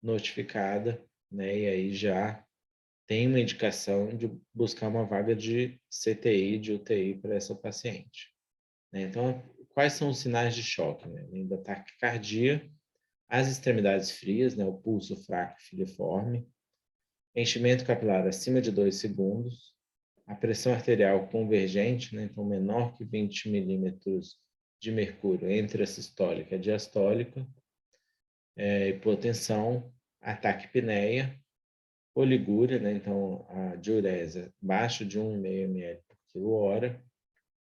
notificada, né? E aí já tem uma indicação de buscar uma vaga de CTI, de UTI para essa paciente, né? Então, quais são os sinais de choque, né? Além da taquicardia, as extremidades frias, né? O pulso fraco e filiforme, enchimento capilar acima de 2 segundos, a pressão arterial convergente, né? Então menor que 20 milímetros de mercúrio entre a sistólica e a diastólica, hipotensão, ataque apneia, oligúria, né? Então a diurese abaixo de 1,5 ml por quilo-hora,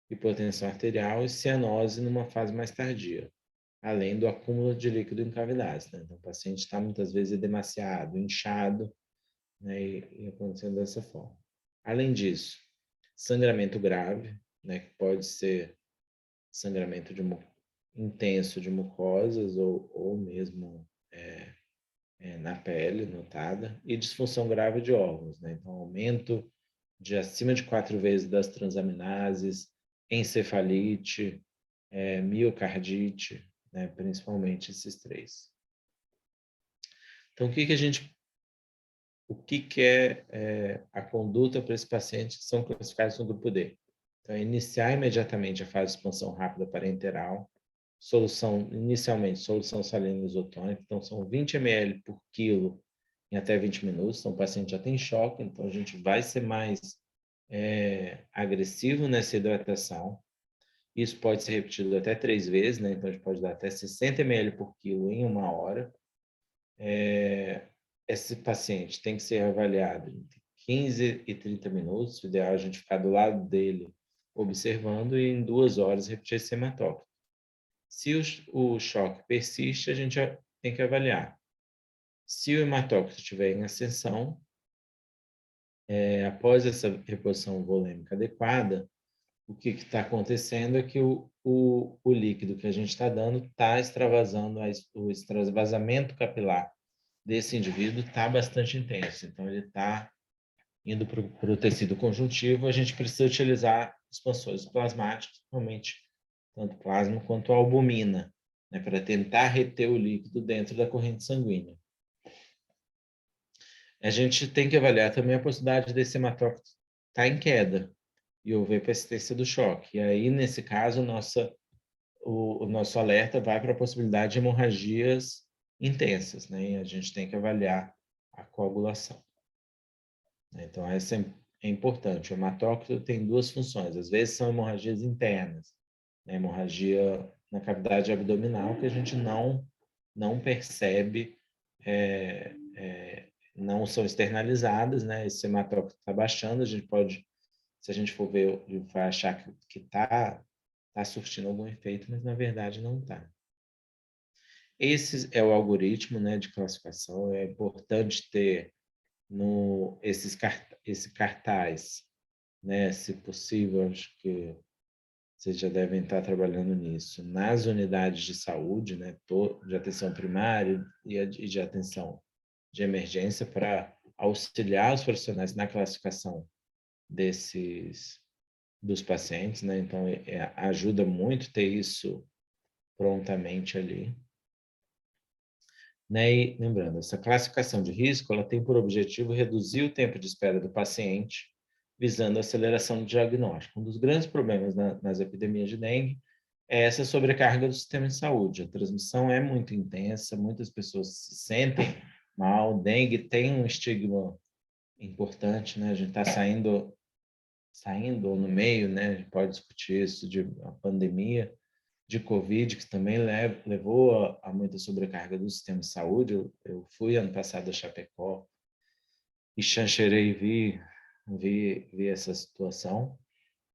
hipotensão arterial e cianose numa fase mais tardia, além do acúmulo de líquido em cavidades, né? Então o paciente está muitas vezes edemaciado, inchado, né? E acontecendo dessa forma. Além disso, sangramento grave, né? Que pode ser sangramento intenso de mucosas ou mesmo na pele, notada, e disfunção grave de órgãos, né? Então, aumento de acima de 4 vezes das transaminases, encefalite, miocardite, né? Principalmente esses 3. Então, o que é a conduta para esses pacientes que são classificados no grupo D? Então, iniciar imediatamente a fase de expansão rápida parenteral, inicialmente solução salina isotônica, então são 20 ml por quilo em até 20 minutos, então o paciente já tem choque, então a gente vai ser mais agressivo nessa hidratação. Isso pode ser repetido até 3 vezes, né? Então a gente pode dar até 60 ml por quilo em 1 hora. Esse paciente tem que ser avaliado entre 15 e 30 minutos, o ideal é a gente ficar do lado dele observando e em 2 horas repetir esse hematócrito. Se o choque persiste, a gente tem que avaliar. Se o hematócrito estiver em ascensão, após essa reposição volêmica adequada, o que está acontecendo é que o líquido que a gente está dando está extravasando, o extravasamento capilar desse indivíduo está bastante intenso. Então, ele está indo para o tecido conjuntivo, a gente precisa utilizar expansores plasmáticos, realmente, tanto plasma quanto albumina, né, para tentar reter o líquido dentro da corrente sanguínea. A gente tem que avaliar também a possibilidade desse hematócrito estar em queda e houver persistência do choque. E aí, nesse caso, o nosso alerta vai para a possibilidade de hemorragias intensas, né? E a gente tem que avaliar a coagulação. Então, essa é importante. O hematócrito tem 2 funções. Às vezes são hemorragias internas, né? Hemorragia na cavidade abdominal que a gente não percebe, não são externalizadas, né? Esse hematócrito está baixando, a gente pode, se a gente for ver, vai achar que está surtindo algum efeito, mas na verdade não está. Esse é o algoritmo, né, de classificação. É importante ter esse cartaz, né, se possível, acho que vocês já devem estar trabalhando nisso, nas unidades de saúde, né, de atenção primária e de atenção de emergência, para auxiliar os profissionais na classificação dos pacientes, né? Então, ajuda muito ter isso prontamente ali. Né? E, lembrando, essa classificação de risco, ela tem por objetivo reduzir o tempo de espera do paciente, visando a aceleração do diagnóstico. Um dos grandes problemas nas epidemias de dengue é essa sobrecarga do sistema de saúde. A transmissão é muito intensa, muitas pessoas se sentem mal. Dengue tem um estigma importante, né? A gente está saindo ou no meio, né? A gente pode discutir isso de a pandemia de Covid, que também levou a muita sobrecarga do sistema de saúde. Eu fui ano passado a Chapecó e Xanxerê e vi essa situação,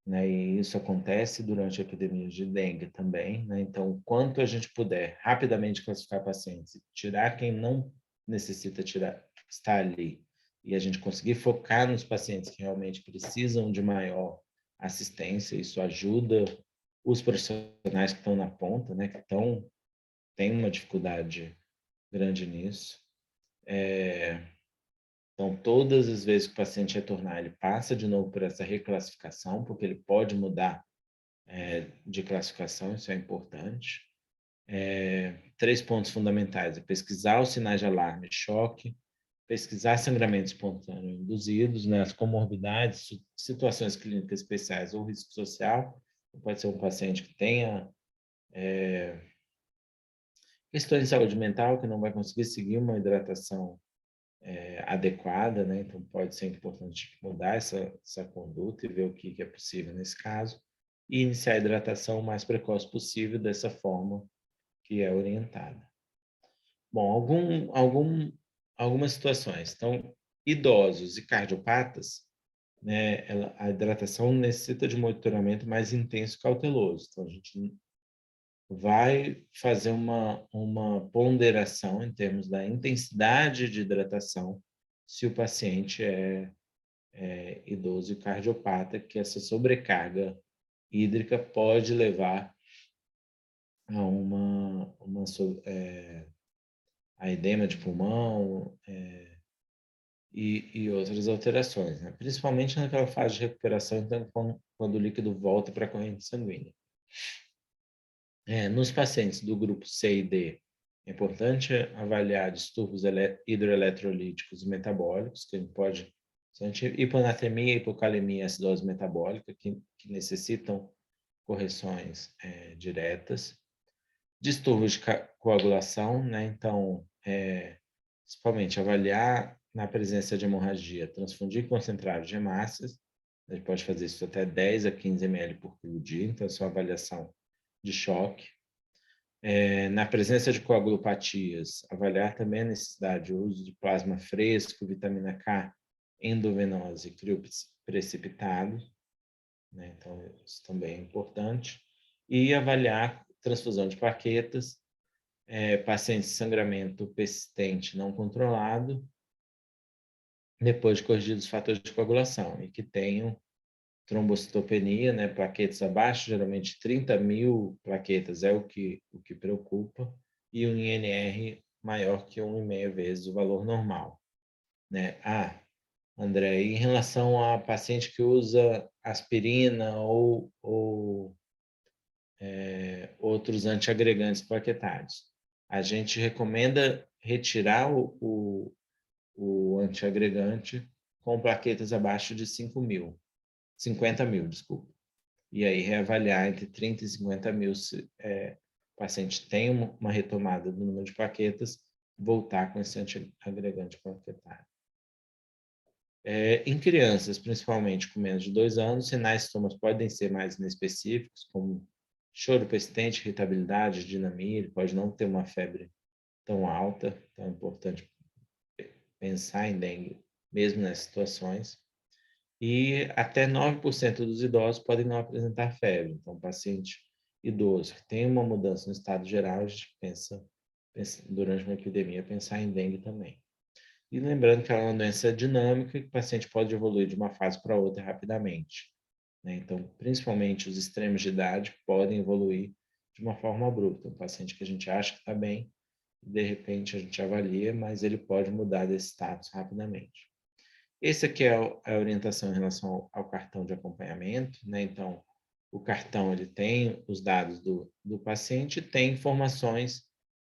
né? E isso acontece durante a epidemia de dengue também, né? Então, quanto a gente puder rapidamente classificar pacientes, tirar quem não necessita estar ali, e a gente conseguir focar nos pacientes que realmente precisam de maior assistência, isso ajuda os profissionais que estão na ponta, né? Têm uma dificuldade grande nisso. Então, todas as vezes que o paciente retornar, ele passa de novo por essa reclassificação, porque ele pode mudar de classificação, isso é importante. 3 pontos fundamentais: é pesquisar os sinais de alarme e choque, pesquisar sangramento espontâneo induzidos, né, as comorbidades, situações clínicas especiais ou risco social. Pode ser um paciente que tenha questões de saúde mental, que não vai conseguir seguir uma hidratação adequada, né? Então pode ser importante mudar essa conduta e ver o que é possível nesse caso e iniciar a hidratação o mais precoce possível dessa forma que é orientada. Bom, algumas situações. Então, idosos e cardiopatas, né, a hidratação necessita de monitoramento mais intenso e cauteloso. Então, a gente vai fazer uma ponderação em termos da intensidade de hidratação se o paciente é idoso e cardiopata, que essa sobrecarga hídrica pode levar a a edema de pulmão e outras alterações, né? Principalmente naquela fase de recuperação, então, quando o líquido volta para a corrente sanguínea. Nos pacientes do grupo C e D, é importante avaliar distúrbios hidroeletrolíticos e metabólicos, que a gente pode, hiponatremia, hipocalemia e acidose metabólica, que necessitam correções diretas. Distúrbios de coagulação, né? Então, principalmente avaliar na presença de hemorragia, transfundir concentrado de hemácias, a gente pode fazer isso até 10 a 15 ml por quilo dia, então essa é uma avaliação de choque. Na presença de coagulopatias, avaliar também a necessidade de uso de plasma fresco, vitamina K endovenosa e crioprecipitado, né? Então isso também é importante. E avaliar transfusão de plaquetas, pacientes de sangramento persistente não controlado, depois de corrigidos os fatores de coagulação, e que tenham trombocitopenia, né, plaquetas abaixo, geralmente 30.000 plaquetas é o que preocupa, e um INR maior que 1,5 vezes o valor normal, né? André, em relação a paciente que usa aspirina ou outros antiagregantes plaquetários, a gente recomenda retirar o antiagregante com plaquetas abaixo de 50 mil, desculpa. E aí reavaliar entre 30 e 50 mil se o paciente tem uma retomada do número de plaquetas, voltar com esse antiagregante plaquetário. Em crianças, principalmente com menos de 2 anos, sinais e sintomas podem ser mais inespecíficos, como choro persistente, irritabilidade, dinamia, ele pode não ter uma febre tão alta, então é importante pensar em dengue, mesmo nessas situações. E até 9% dos idosos podem não apresentar febre. Então, paciente idoso que tem uma mudança no estado geral, a gente pensa durante uma epidemia, pensar em dengue também. E lembrando que ela é uma doença dinâmica e que o paciente pode evoluir de uma fase para outra rapidamente, né? Então, principalmente os extremos de idade podem evoluir de uma forma abrupta. Um paciente que a gente acha que está bem, de repente a gente avalia, mas ele pode mudar desse status rapidamente. Esse aqui é a orientação em relação ao cartão de acompanhamento, né? Então, o cartão ele tem os dados do paciente, tem informações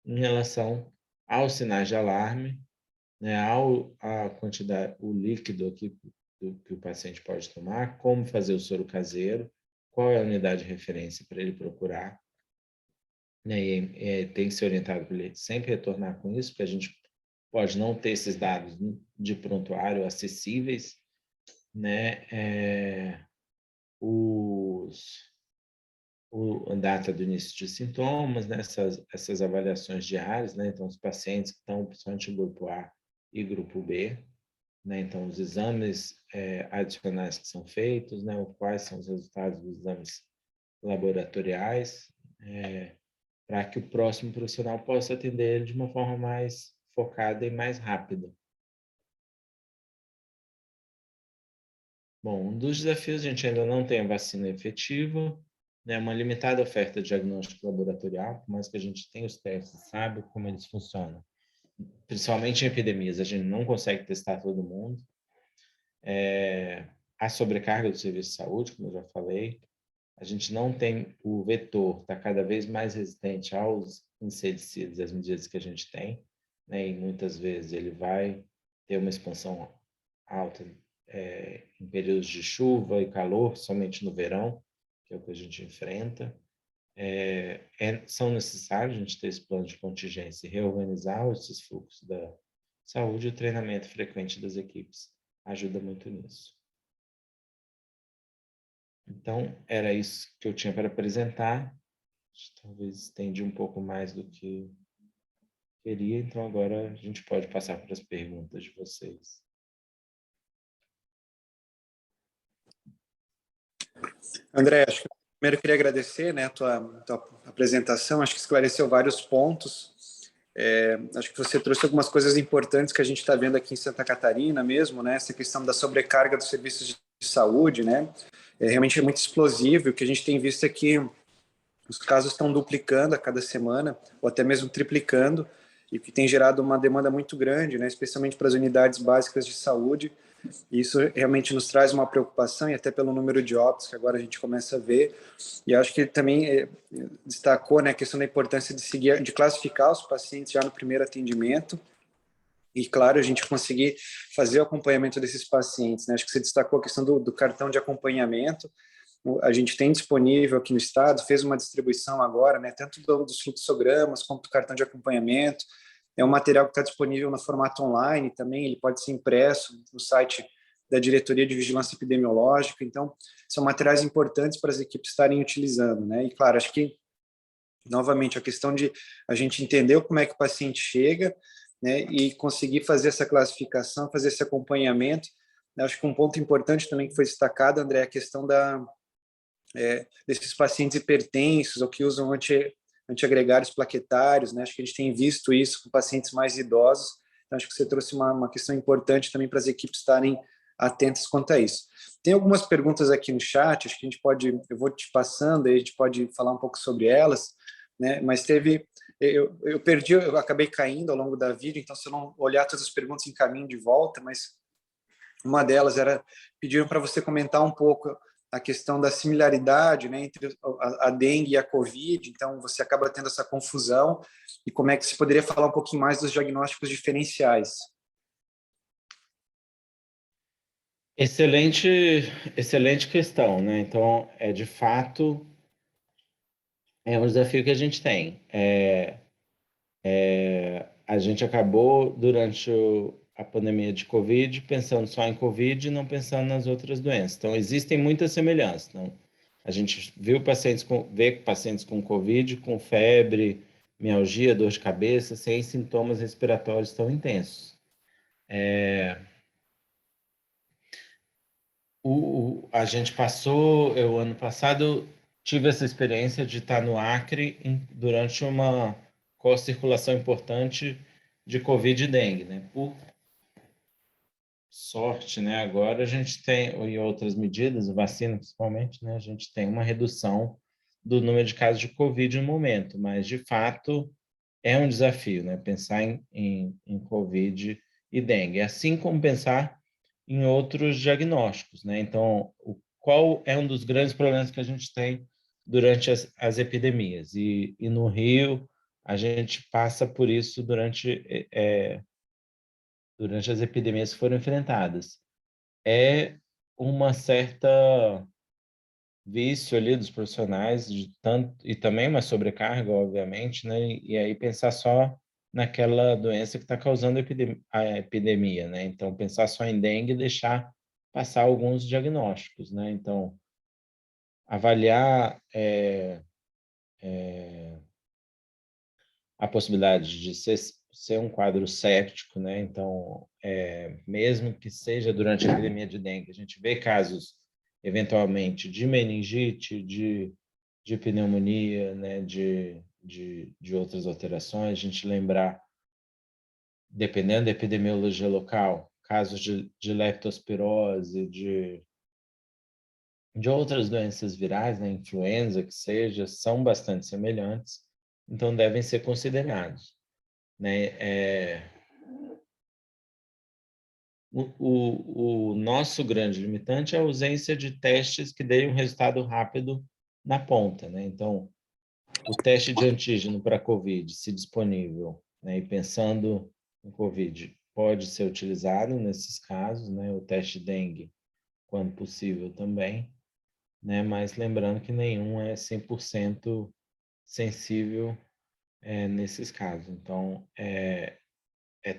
em relação aos sinais de alarme, né? A quantidade, o líquido aqui que o paciente pode tomar, como fazer o soro caseiro, qual é a unidade de referência para ele procurar, né? E tem que ser orientado para ele sempre retornar com isso, porque a gente pode não ter esses dados de prontuário acessíveis, né? A data do início de sintomas, né? Essas avaliações diárias, né? Então, os pacientes que estão, principalmente em grupo A e grupo B, né? Então, os exames adicionais que são feitos, né? Quais são os resultados dos exames laboratoriais, para que o próximo profissional possa atender ele de uma forma mais focada e mais rápida. Bom, um dos desafios, a gente ainda não tem a vacina efetiva, né? Uma limitada oferta de diagnóstico laboratorial, por mais que a gente tenha os testes, sabe como eles funcionam. Principalmente em epidemias, a gente não consegue testar todo mundo. A sobrecarga do serviço de saúde, como eu já falei, a gente não tem o vetor, está cada vez mais resistente aos inseticidas e às medidas que a gente tem, né? E muitas vezes ele vai ter uma expansão alta em períodos de chuva e calor, somente no verão, que é o que a gente enfrenta. São necessários a gente ter esse plano de contingência e reorganizar esses fluxos da saúde, e o treinamento frequente das equipes ajuda muito nisso. Então, era isso que eu tinha para apresentar. Talvez estendi um pouco mais do que queria, então agora a gente pode passar para as perguntas de vocês.
André, acho que primeiro eu queria agradecer, né, a tua apresentação, acho que esclareceu vários pontos. Acho que você trouxe algumas coisas importantes que a gente está vendo aqui em Santa Catarina mesmo, né, essa questão da sobrecarga dos serviços de saúde, né, realmente é muito explosivo. O que a gente tem visto aqui, os casos estão duplicando a cada semana, ou até mesmo triplicando, e o que tem gerado uma demanda muito grande, né, especialmente para as unidades básicas de saúde. E isso realmente nos traz uma preocupação, e até pelo número de óbitos que agora a gente começa a ver. E acho que ele também destacou, né, a questão da importância de seguir, de classificar os pacientes já no primeiro atendimento, e, claro, a gente conseguir fazer o acompanhamento desses pacientes, né? Acho que você destacou a questão do cartão de acompanhamento. A gente tem disponível aqui no estado, fez uma distribuição agora, né, tanto dos fluxogramas quanto do cartão de acompanhamento. É um material que está disponível no formato online também, ele pode ser impresso no site da Diretoria de Vigilância Epidemiológica. Então, são materiais importantes para as equipes estarem utilizando, né? E, claro, acho que, novamente, a questão de a gente entender como é que o paciente chega, né, e conseguir fazer essa classificação, fazer esse acompanhamento. Acho que um ponto importante também que foi destacado, André, é a questão desses pacientes hipertensos ou que usam antiagregários plaquetários, né? Acho que a gente tem visto isso com pacientes mais idosos. Então, acho que você trouxe uma questão importante também para as equipes estarem atentas quanto a isso. Tem algumas perguntas aqui no chat, acho que a gente pode, eu vou te passando, aí a gente pode falar um pouco sobre elas, né? Mas eu perdi, eu acabei caindo ao longo da vídeo, então se eu não olhar todas as perguntas em caminho de volta, mas uma delas era, pediram para você comentar um pouco a questão da similaridade, né, entre a dengue e a Covid, então você acaba tendo essa confusão, e como é que se poderia falar um pouquinho mais dos diagnósticos diferenciais?
Excelente, excelente questão, né? Então, de fato, é um desafio que a gente tem. A gente acabou, durante a pandemia de Covid, pensando só em Covid e não pensando nas outras doenças. Então, existem muitas semelhanças. Então, a gente vê pacientes com Covid, com febre, mialgia, dor de cabeça, sem sintomas respiratórios tão intensos. A gente passou, eu ano passado tive essa experiência de estar no Acre durante uma co-circulação importante de Covid e dengue, né? Por sorte, né? Agora a gente tem, e outras medidas, vacina principalmente, né? A gente tem uma redução do número de casos de Covid no momento, mas de fato é um desafio, né? Pensar em Covid e dengue, assim como pensar em outros diagnósticos, né? Então, qual é um dos grandes problemas que a gente tem durante as epidemias? E no Rio, a gente passa por isso durante as epidemias que foram enfrentadas. É uma certa vício ali dos profissionais, de tanto, e também uma sobrecarga, obviamente, né? E aí pensar só naquela doença que está causando a epidemia, né? Então, pensar só em dengue e deixar passar alguns diagnósticos, né? Então, avaliar a possibilidade de ser um quadro séptico, né? Então, mesmo que seja durante a epidemia de dengue, a gente vê casos, eventualmente, de meningite, de pneumonia, né? De outras alterações. A gente lembrar, dependendo da epidemiologia local, casos de leptospirose, de outras doenças virais, né? Influenza, que seja, são bastante semelhantes, então devem ser considerados, né? O nosso grande limitante é a ausência de testes que deem um resultado rápido na ponta, né? Então, o teste de antígeno para COVID, se disponível, né? E pensando em COVID, pode ser utilizado nesses casos, né? O teste de dengue, quando possível também, né? Mas lembrando que nenhum é 100% sensível nesses casos. Então,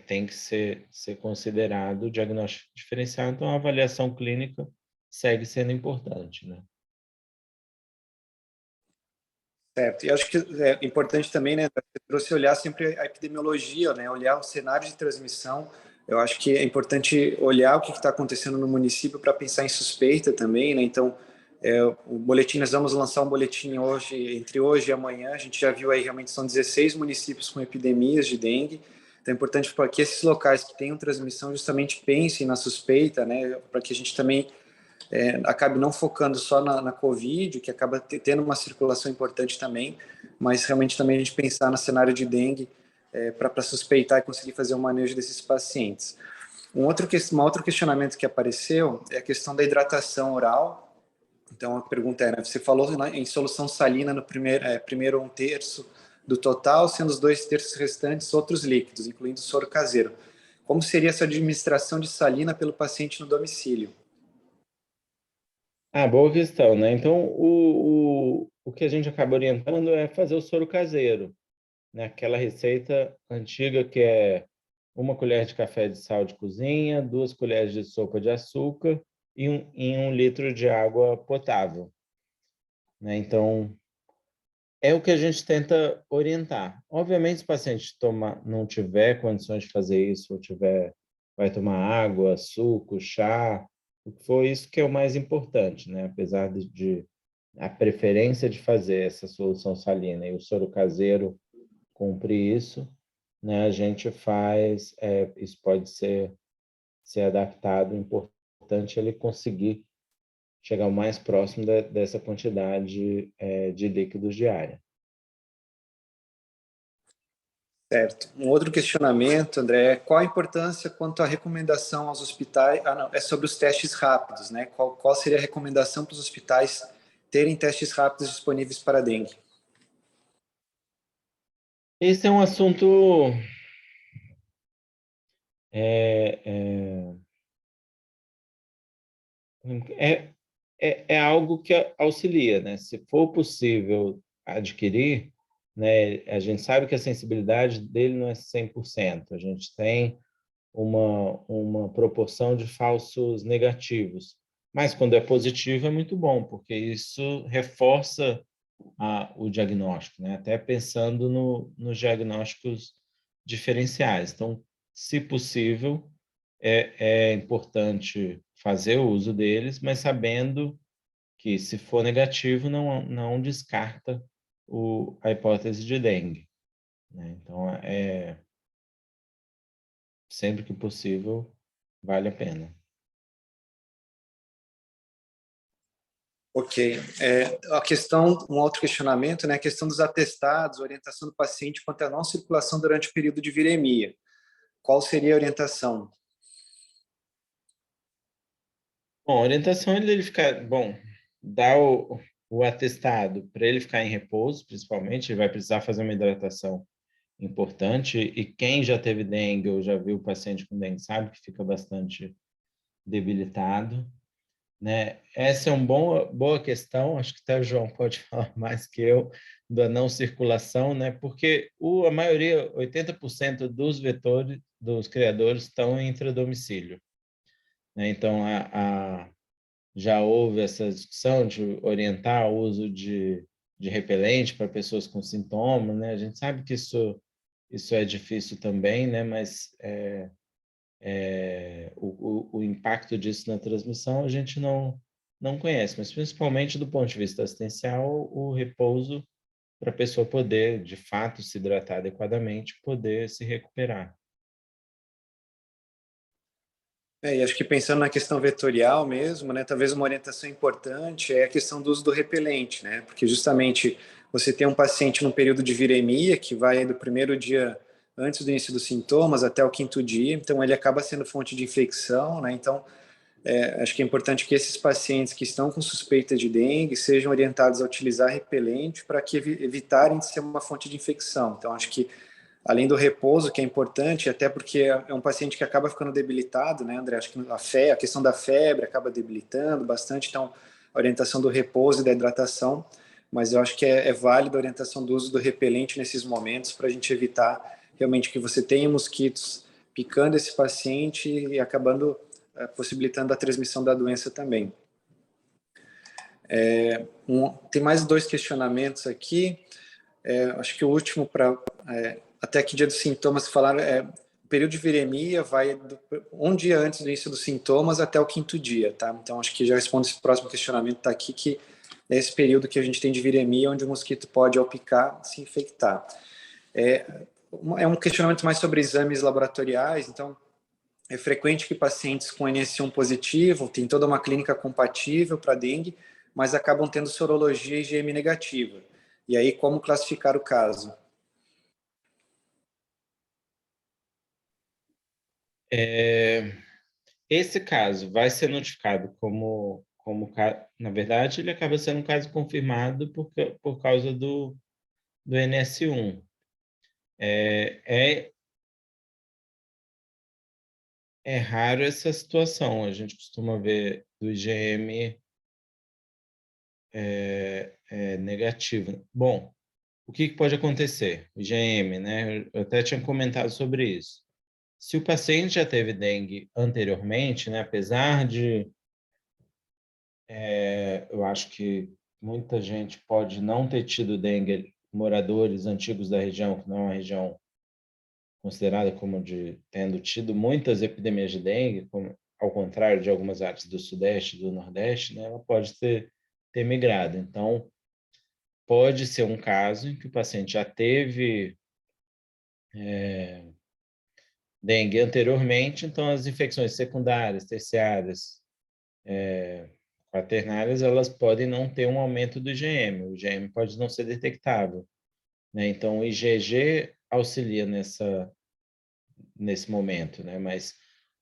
tem que ser considerado o diagnóstico diferencial, então a avaliação clínica segue sendo importante, né?
Certo. E acho que é importante também, né, você olhar sempre a epidemiologia, né, olhar o cenário de transmissão. Eu acho que é importante olhar o que está acontecendo no município para pensar em suspeita também, né? Então, o boletim, nós vamos lançar um boletim hoje, entre hoje e amanhã. A gente já viu aí, realmente são 16 municípios com epidemias de dengue. Então, é importante para que esses locais que tenham transmissão justamente pensem na suspeita, né, para que a gente também acabe não focando só na Covid, que acaba tendo uma circulação importante também, mas realmente também a gente pensar no cenário de dengue para suspeitar e conseguir fazer o manejo desses pacientes. Um outro questionamento que apareceu é a questão da hidratação oral. Então, a pergunta era, você falou em solução salina no primeiro 1/3 do total, sendo os 2/3 restantes outros líquidos, incluindo soro caseiro. Como seria essa administração de salina pelo paciente no domicílio?
Boa questão, né? Então, o que a gente acaba orientando é fazer o soro caseiro, né? Aquela receita antiga que é 1 colher de café de sal de cozinha, 2 colheres de sopa de açúcar e 1 litro de água potável, né? Então, é o que a gente tenta orientar. Obviamente, se o paciente não tiver condições de fazer isso, ou vai tomar água, suco, chá, o que for, isso que é o mais importante, né? Apesar de a preferência de fazer essa solução salina e o soro caseiro cumprir isso, né? A gente faz, isso pode ser adaptado, importante ele conseguir chegar o mais próximo dessa quantidade de líquidos diária.
Certo. Um outro questionamento, André, é qual a importância quanto à recomendação aos hospitais? Não, é sobre os testes rápidos, né? Qual seria a recomendação para os hospitais terem testes rápidos disponíveis para dengue?
Esse é um assunto é, é, é, é algo que auxilia, né? Se for possível adquirir, né? A gente sabe que a sensibilidade dele não é 100%. A gente tem uma proporção de falsos negativos. Mas quando é positivo é muito bom, porque isso reforça o diagnóstico, né? Até pensando nos diagnósticos diferenciais. Então, se possível, é importante fazer o uso deles, mas sabendo que, se for negativo, não descarta a hipótese de dengue, né? Então, sempre que possível, vale a pena.
Ok. Um outro questionamento, né? A questão dos atestados, orientação do paciente quanto à não circulação durante o período de viremia. Qual seria a orientação?
Bom, a orientação é ele ficar, dar o atestado para ele ficar em repouso, principalmente, ele vai precisar fazer uma hidratação importante, e quem já teve dengue ou já viu o paciente com dengue sabe que fica bastante debilitado, né? Essa é uma boa questão, acho que até o João pode falar mais que eu, da não circulação, né? Porque a maioria, 80% dos vetores, dos criadores, estão em intradomicílio, né? Então, já houve essa discussão de orientar o uso de repelente para pessoas com sintomas, né? A gente sabe que isso é difícil também, né? Mas o impacto disso na transmissão a gente não conhece, mas principalmente do ponto de vista assistencial, o repouso para a pessoa poder, de fato, se hidratar adequadamente, poder se recuperar.
E acho que pensando na questão vetorial mesmo, né, talvez uma orientação importante é a questão do uso do repelente, né, porque justamente você tem um paciente num período de viremia, que vai do primeiro dia antes do início dos sintomas até o quinto dia, então ele acaba sendo fonte de infecção, né, então acho que é importante que esses pacientes que estão com suspeita de dengue sejam orientados a utilizar repelente para que evitarem de ser uma fonte de infecção. Então, acho que além do repouso, que é importante, até porque é um paciente que acaba ficando debilitado, né, André? Acho que a questão da febre acaba debilitando bastante, então a orientação do repouso e da hidratação, mas eu acho que é válida a orientação do uso do repelente nesses momentos para a gente evitar realmente que você tenha mosquitos picando esse paciente e acabando possibilitando a transmissão da doença também. Tem mais 2 questionamentos aqui. Acho que o último para até que dia dos sintomas falaram o período de viremia vai um dia antes do início dos sintomas até o quinto dia, tá? Então acho que já responde esse próximo questionamento, tá aqui, que é esse período que a gente tem de viremia onde o mosquito pode, ao picar, se infectar. É um questionamento mais sobre exames laboratoriais, então é frequente que pacientes com NS1 positivo têm toda uma clínica compatível para dengue, mas acabam tendo sorologia e IgM negativa. E aí, como classificar o caso?
Esse caso vai ser notificado na verdade, ele acaba sendo um caso confirmado por causa do NS1. É raro essa situação. A gente costuma ver do IgM negativo. Bom, o que pode acontecer? O IgM, né? Eu até tinha comentado sobre isso. Se o paciente já teve dengue anteriormente, né? Apesar de eu acho que muita gente pode não ter tido dengue, moradores antigos da região, que não é uma região considerada como tendo tido muitas epidemias de dengue, ao contrário de algumas áreas do Sudeste e do Nordeste, né, ela pode ter migrado. Então, pode ser um caso em que o paciente já teve dengue anteriormente, então as infecções secundárias, terciárias, quaternárias, elas podem não ter um aumento do IgM. O IgM pode não ser detectável, né? Então, o IgG auxilia nesse momento, né? Mas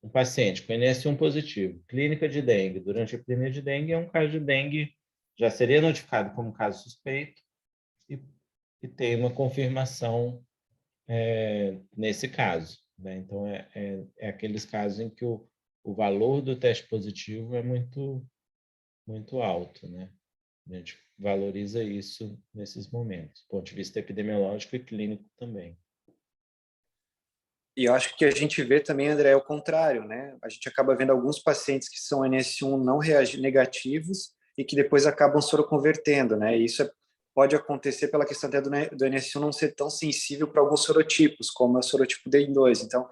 um paciente com NS1 positivo, clínica de dengue, durante a epidemia de dengue, é um caso de dengue, já seria notificado como caso suspeito e tem uma confirmação nesse caso, né? Então, é aqueles casos em que o valor do teste positivo é muito alto, né? A gente valoriza isso nesses momentos, do ponto de vista epidemiológico e clínico também.
E eu acho que a gente vê também, André, é o contrário, né? A gente acaba vendo alguns pacientes que são NS1 não negativos e que depois acabam soroconvertendo, né? E isso pode acontecer pela questão até do NS1 não ser tão sensível para alguns sorotipos, como é o sorotipo D2. Então,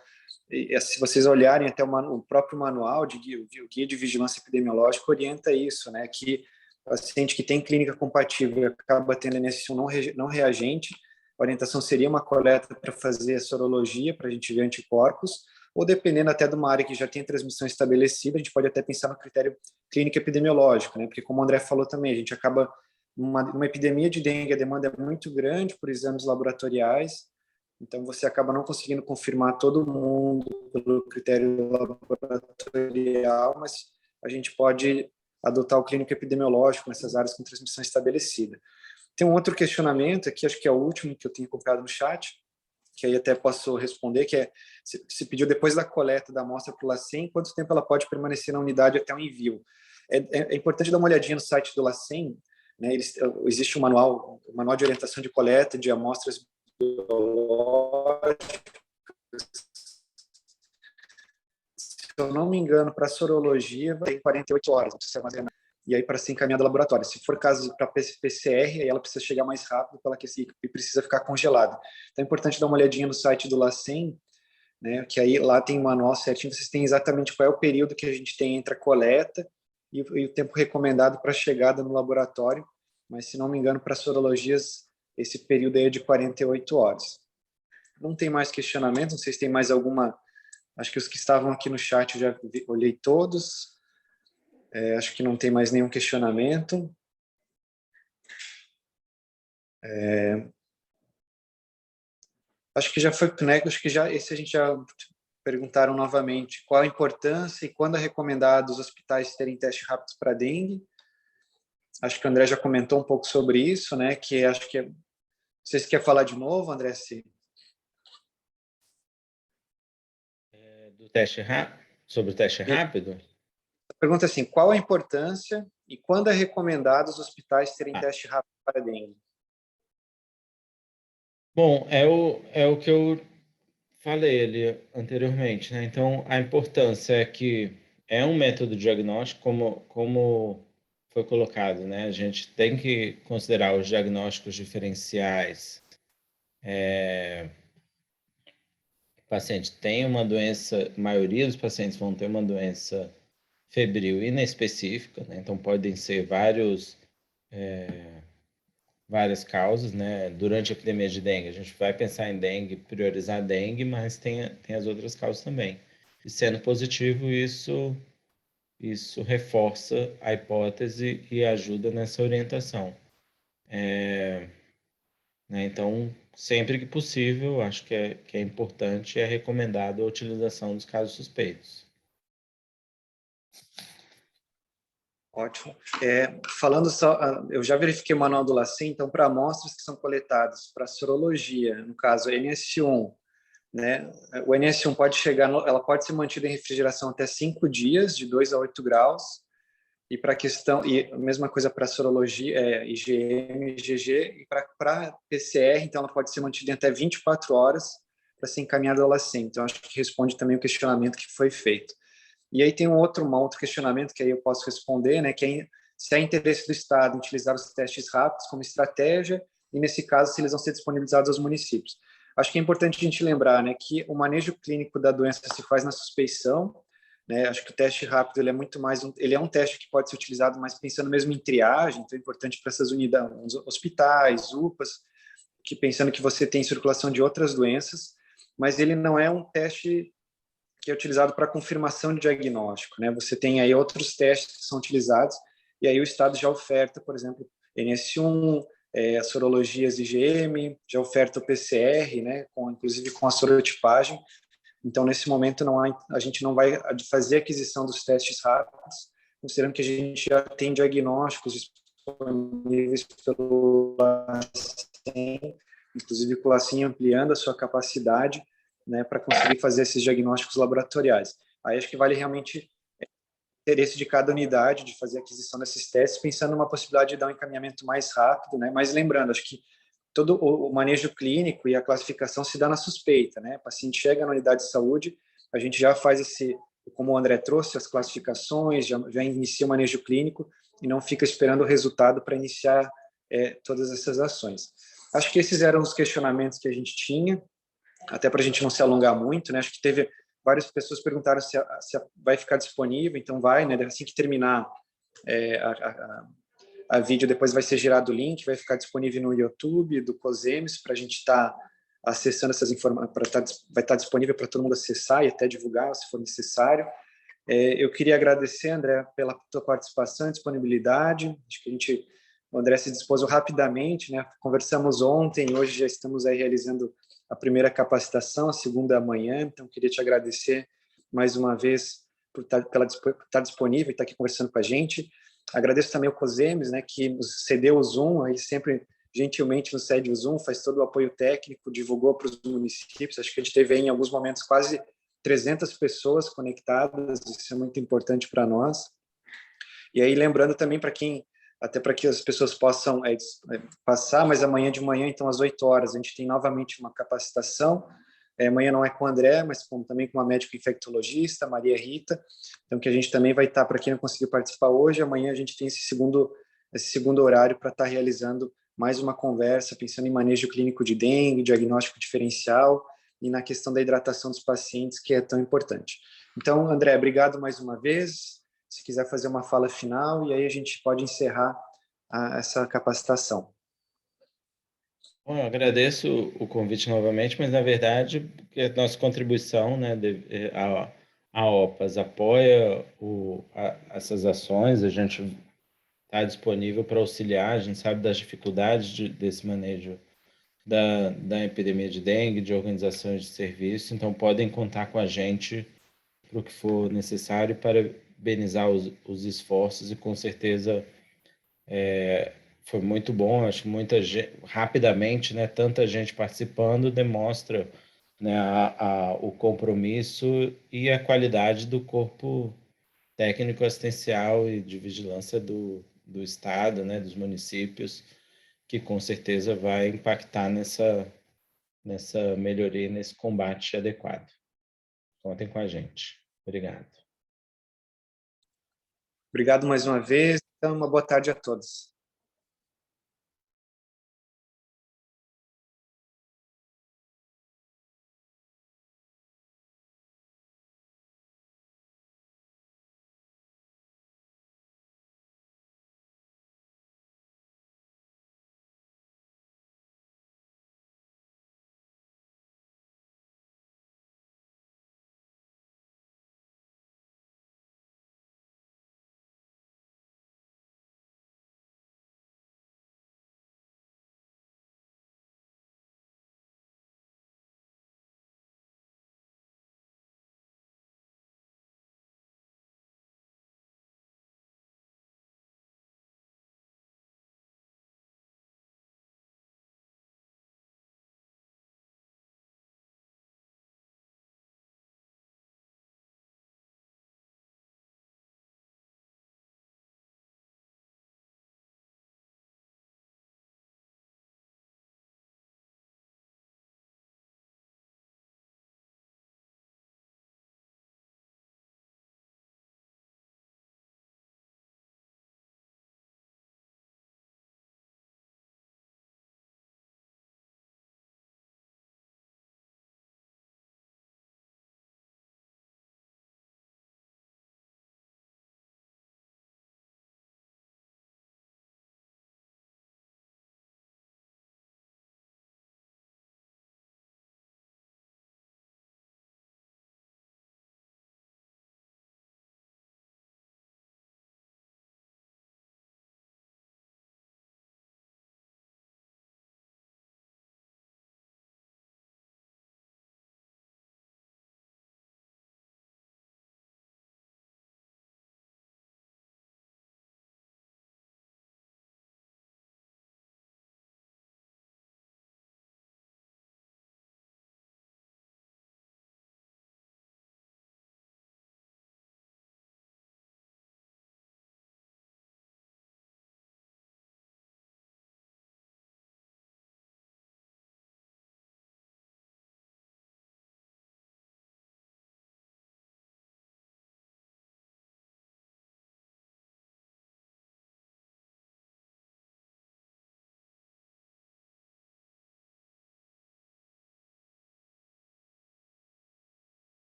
se vocês olharem até o próprio manual, o guia de vigilância epidemiológica orienta isso, né? Que o paciente que tem clínica compatível e acaba tendo NS1 não reagente, a orientação seria uma coleta para fazer a sorologia, para a gente ver anticorpos, ou dependendo até de uma área que já tem transmissão estabelecida, a gente pode até pensar no critério clínico epidemiológico, né? Porque como o André falou também, a gente acaba, numa epidemia de dengue, a demanda é muito grande por exames laboratoriais, então você acaba não conseguindo confirmar todo mundo pelo critério laboratorial, mas a gente pode adotar o clínico epidemiológico nessas áreas com transmissão estabelecida. Tem um outro questionamento aqui, acho que é o último que eu tenho colocado no chat, que aí até posso responder, que é, se pediu depois da coleta da amostra para o LACEN, quanto tempo ela pode permanecer na unidade até o envio? É importante dar uma olhadinha no site do LACEN, né? Existe um manual de orientação de coleta de amostras biológicas. Se eu não me engano, para sorologia, tem 48 horas para você armazenar. E aí, para ser encaminhada ao laboratório. Se for caso para PCR, aí ela precisa chegar mais rápido e precisa ficar congelada. Então, é importante dar uma olhadinha no site do LACEN, né? Que aí lá tem um manual certinho, vocês têm exatamente qual é o período que a gente tem entre a coleta e o tempo recomendado para a chegada no laboratório. Mas, se não me engano, para sorologias, esse período aí é de 48 horas. Não tem mais questionamento, não sei se tem mais alguma... Acho que os que estavam aqui no chat eu já olhei todos. Acho que não tem mais nenhum questionamento. Acho que já foi, né? Acho que esse a gente já perguntaram novamente qual a importância e quando é recomendado os hospitais terem teste rápido para dengue. Acho que o André já comentou um pouco sobre isso, né? Que acho que vocês querem falar de novo, André?
Do teste rápido? Sobre o teste rápido?
Pergunta assim, qual a importância e quando é recomendado os hospitais terem teste rápido para dengue?
Bom, é o que eu falei ali anteriormente, né? Então, a importância é que é um método diagnóstico, como foi colocado, né? A gente tem que considerar os diagnósticos diferenciais. O paciente tem uma doença, a maioria dos pacientes vão ter uma doença febril inespecífica, né? Então, podem ser várias causas, né? Durante a epidemia de dengue, a gente vai pensar em dengue, priorizar dengue, mas tem as outras causas também. E sendo positivo, isso reforça a hipótese e ajuda nessa orientação. Né? Então, sempre que possível, acho que é importante e é recomendado a utilização dos casos suspeitos.
Ótimo. Falando só, eu já verifiquei o manual do LACEN, então, para amostras que são coletadas para sorologia, no caso NS1, né? O NS1 ela pode ser mantida em refrigeração até 5 dias, de 2 a 8 graus, e para questão, e a mesma coisa para sorologia, IgM, IgG, e para PCR, então ela pode ser mantida em até 24 horas para ser encaminhada ao LACEN. Então, acho que responde também o questionamento que foi feito. E aí tem um outro questionamento que aí eu posso responder, né, que é se é interesse do Estado em utilizar os testes rápidos como estratégia e, nesse caso, se eles vão ser disponibilizados aos municípios. Acho que é importante a gente lembrar, né, que o manejo clínico da doença se faz na suspeição, né? Acho que o teste rápido ele é muito mais ele é um teste que pode ser utilizado mais pensando mesmo em triagem, então é importante para essas unidades, hospitais, UPAs, que pensando que você tem circulação de outras doenças, mas ele não é um teste que é utilizado para confirmação de diagnóstico, né? Você tem aí outros testes que são utilizados e aí o Estado já oferta, por exemplo, NS1, sorologias IgM, já oferta o PCR, né? Inclusive com a sorotipagem. Então, nesse momento, a gente não vai fazer aquisição dos testes rápidos, considerando que a gente já tem diagnósticos disponíveis pelo LACEN, inclusive com o LACEN ampliando a sua capacidade, né, para conseguir fazer esses diagnósticos laboratoriais. Aí acho que vale realmente o interesse de cada unidade de fazer a aquisição desses testes, pensando numa possibilidade de dar um encaminhamento mais rápido, né? Mas lembrando, acho que todo o manejo clínico e a classificação se dá na suspeita, né? O paciente chega na unidade de saúde, a gente já faz como o André trouxe, as classificações, já inicia o manejo clínico e não fica esperando o resultado para iniciar todas essas ações. Acho que esses eram os questionamentos que a gente tinha, até para a gente não se alongar muito, né? Acho que teve várias pessoas perguntaram se vai ficar disponível, então vai, né? Assim que terminar a vídeo, depois vai ser gerado o link, vai ficar disponível no YouTube do COSEMES para a gente estar acessando essas informações, vai estar disponível para todo mundo acessar e até divulgar, se for necessário. Eu queria agradecer, André, pela tua participação e disponibilidade. Acho que o André se dispôs rapidamente, né? Conversamos ontem, hoje já estamos aí realizando a primeira capacitação, a segunda amanhã, então queria te agradecer mais uma vez por estar disponível e estar aqui conversando com a gente. Agradeço também ao COSEMES, né, que nos cedeu o Zoom, ele sempre gentilmente nos cede o Zoom, faz todo o apoio técnico, divulgou para os municípios, acho que a gente teve aí, em alguns momentos quase 300 pessoas conectadas, isso é muito importante para nós. E aí, lembrando também para quem, até para que as pessoas possam passar, mas amanhã de manhã, então, às 8 horas, a gente tem novamente uma capacitação. Amanhã não é com o André, mas também com uma médica infectologista, Maria Rita, então que a gente também vai estar, para quem não conseguiu participar hoje, amanhã a gente tem esse segundo horário para estar realizando mais uma conversa, pensando em manejo clínico de dengue, diagnóstico diferencial e na questão da hidratação dos pacientes, que é tão importante. Então, André, obrigado mais uma vez. Se quiser fazer uma fala final, e aí a gente pode encerrar essa capacitação.
Bom, eu agradeço o convite novamente, mas, na verdade, a nossa contribuição, né, a OPAS apoia essas ações, a gente está disponível para auxiliar, a gente sabe das dificuldades desse manejo da epidemia de dengue, de organizações de serviço, então podem contar com a gente para o que for necessário, parabenizar os esforços, e com certeza foi muito bom. Acho que rapidamente, né, tanta gente participando demonstra, né, o compromisso e a qualidade do corpo técnico assistencial e de vigilância do Estado, né, dos municípios, que com certeza vai impactar nessa melhoria, nesse combate adequado. Contem com a gente. Obrigado.
Obrigado mais uma vez. Então, uma boa tarde a todos.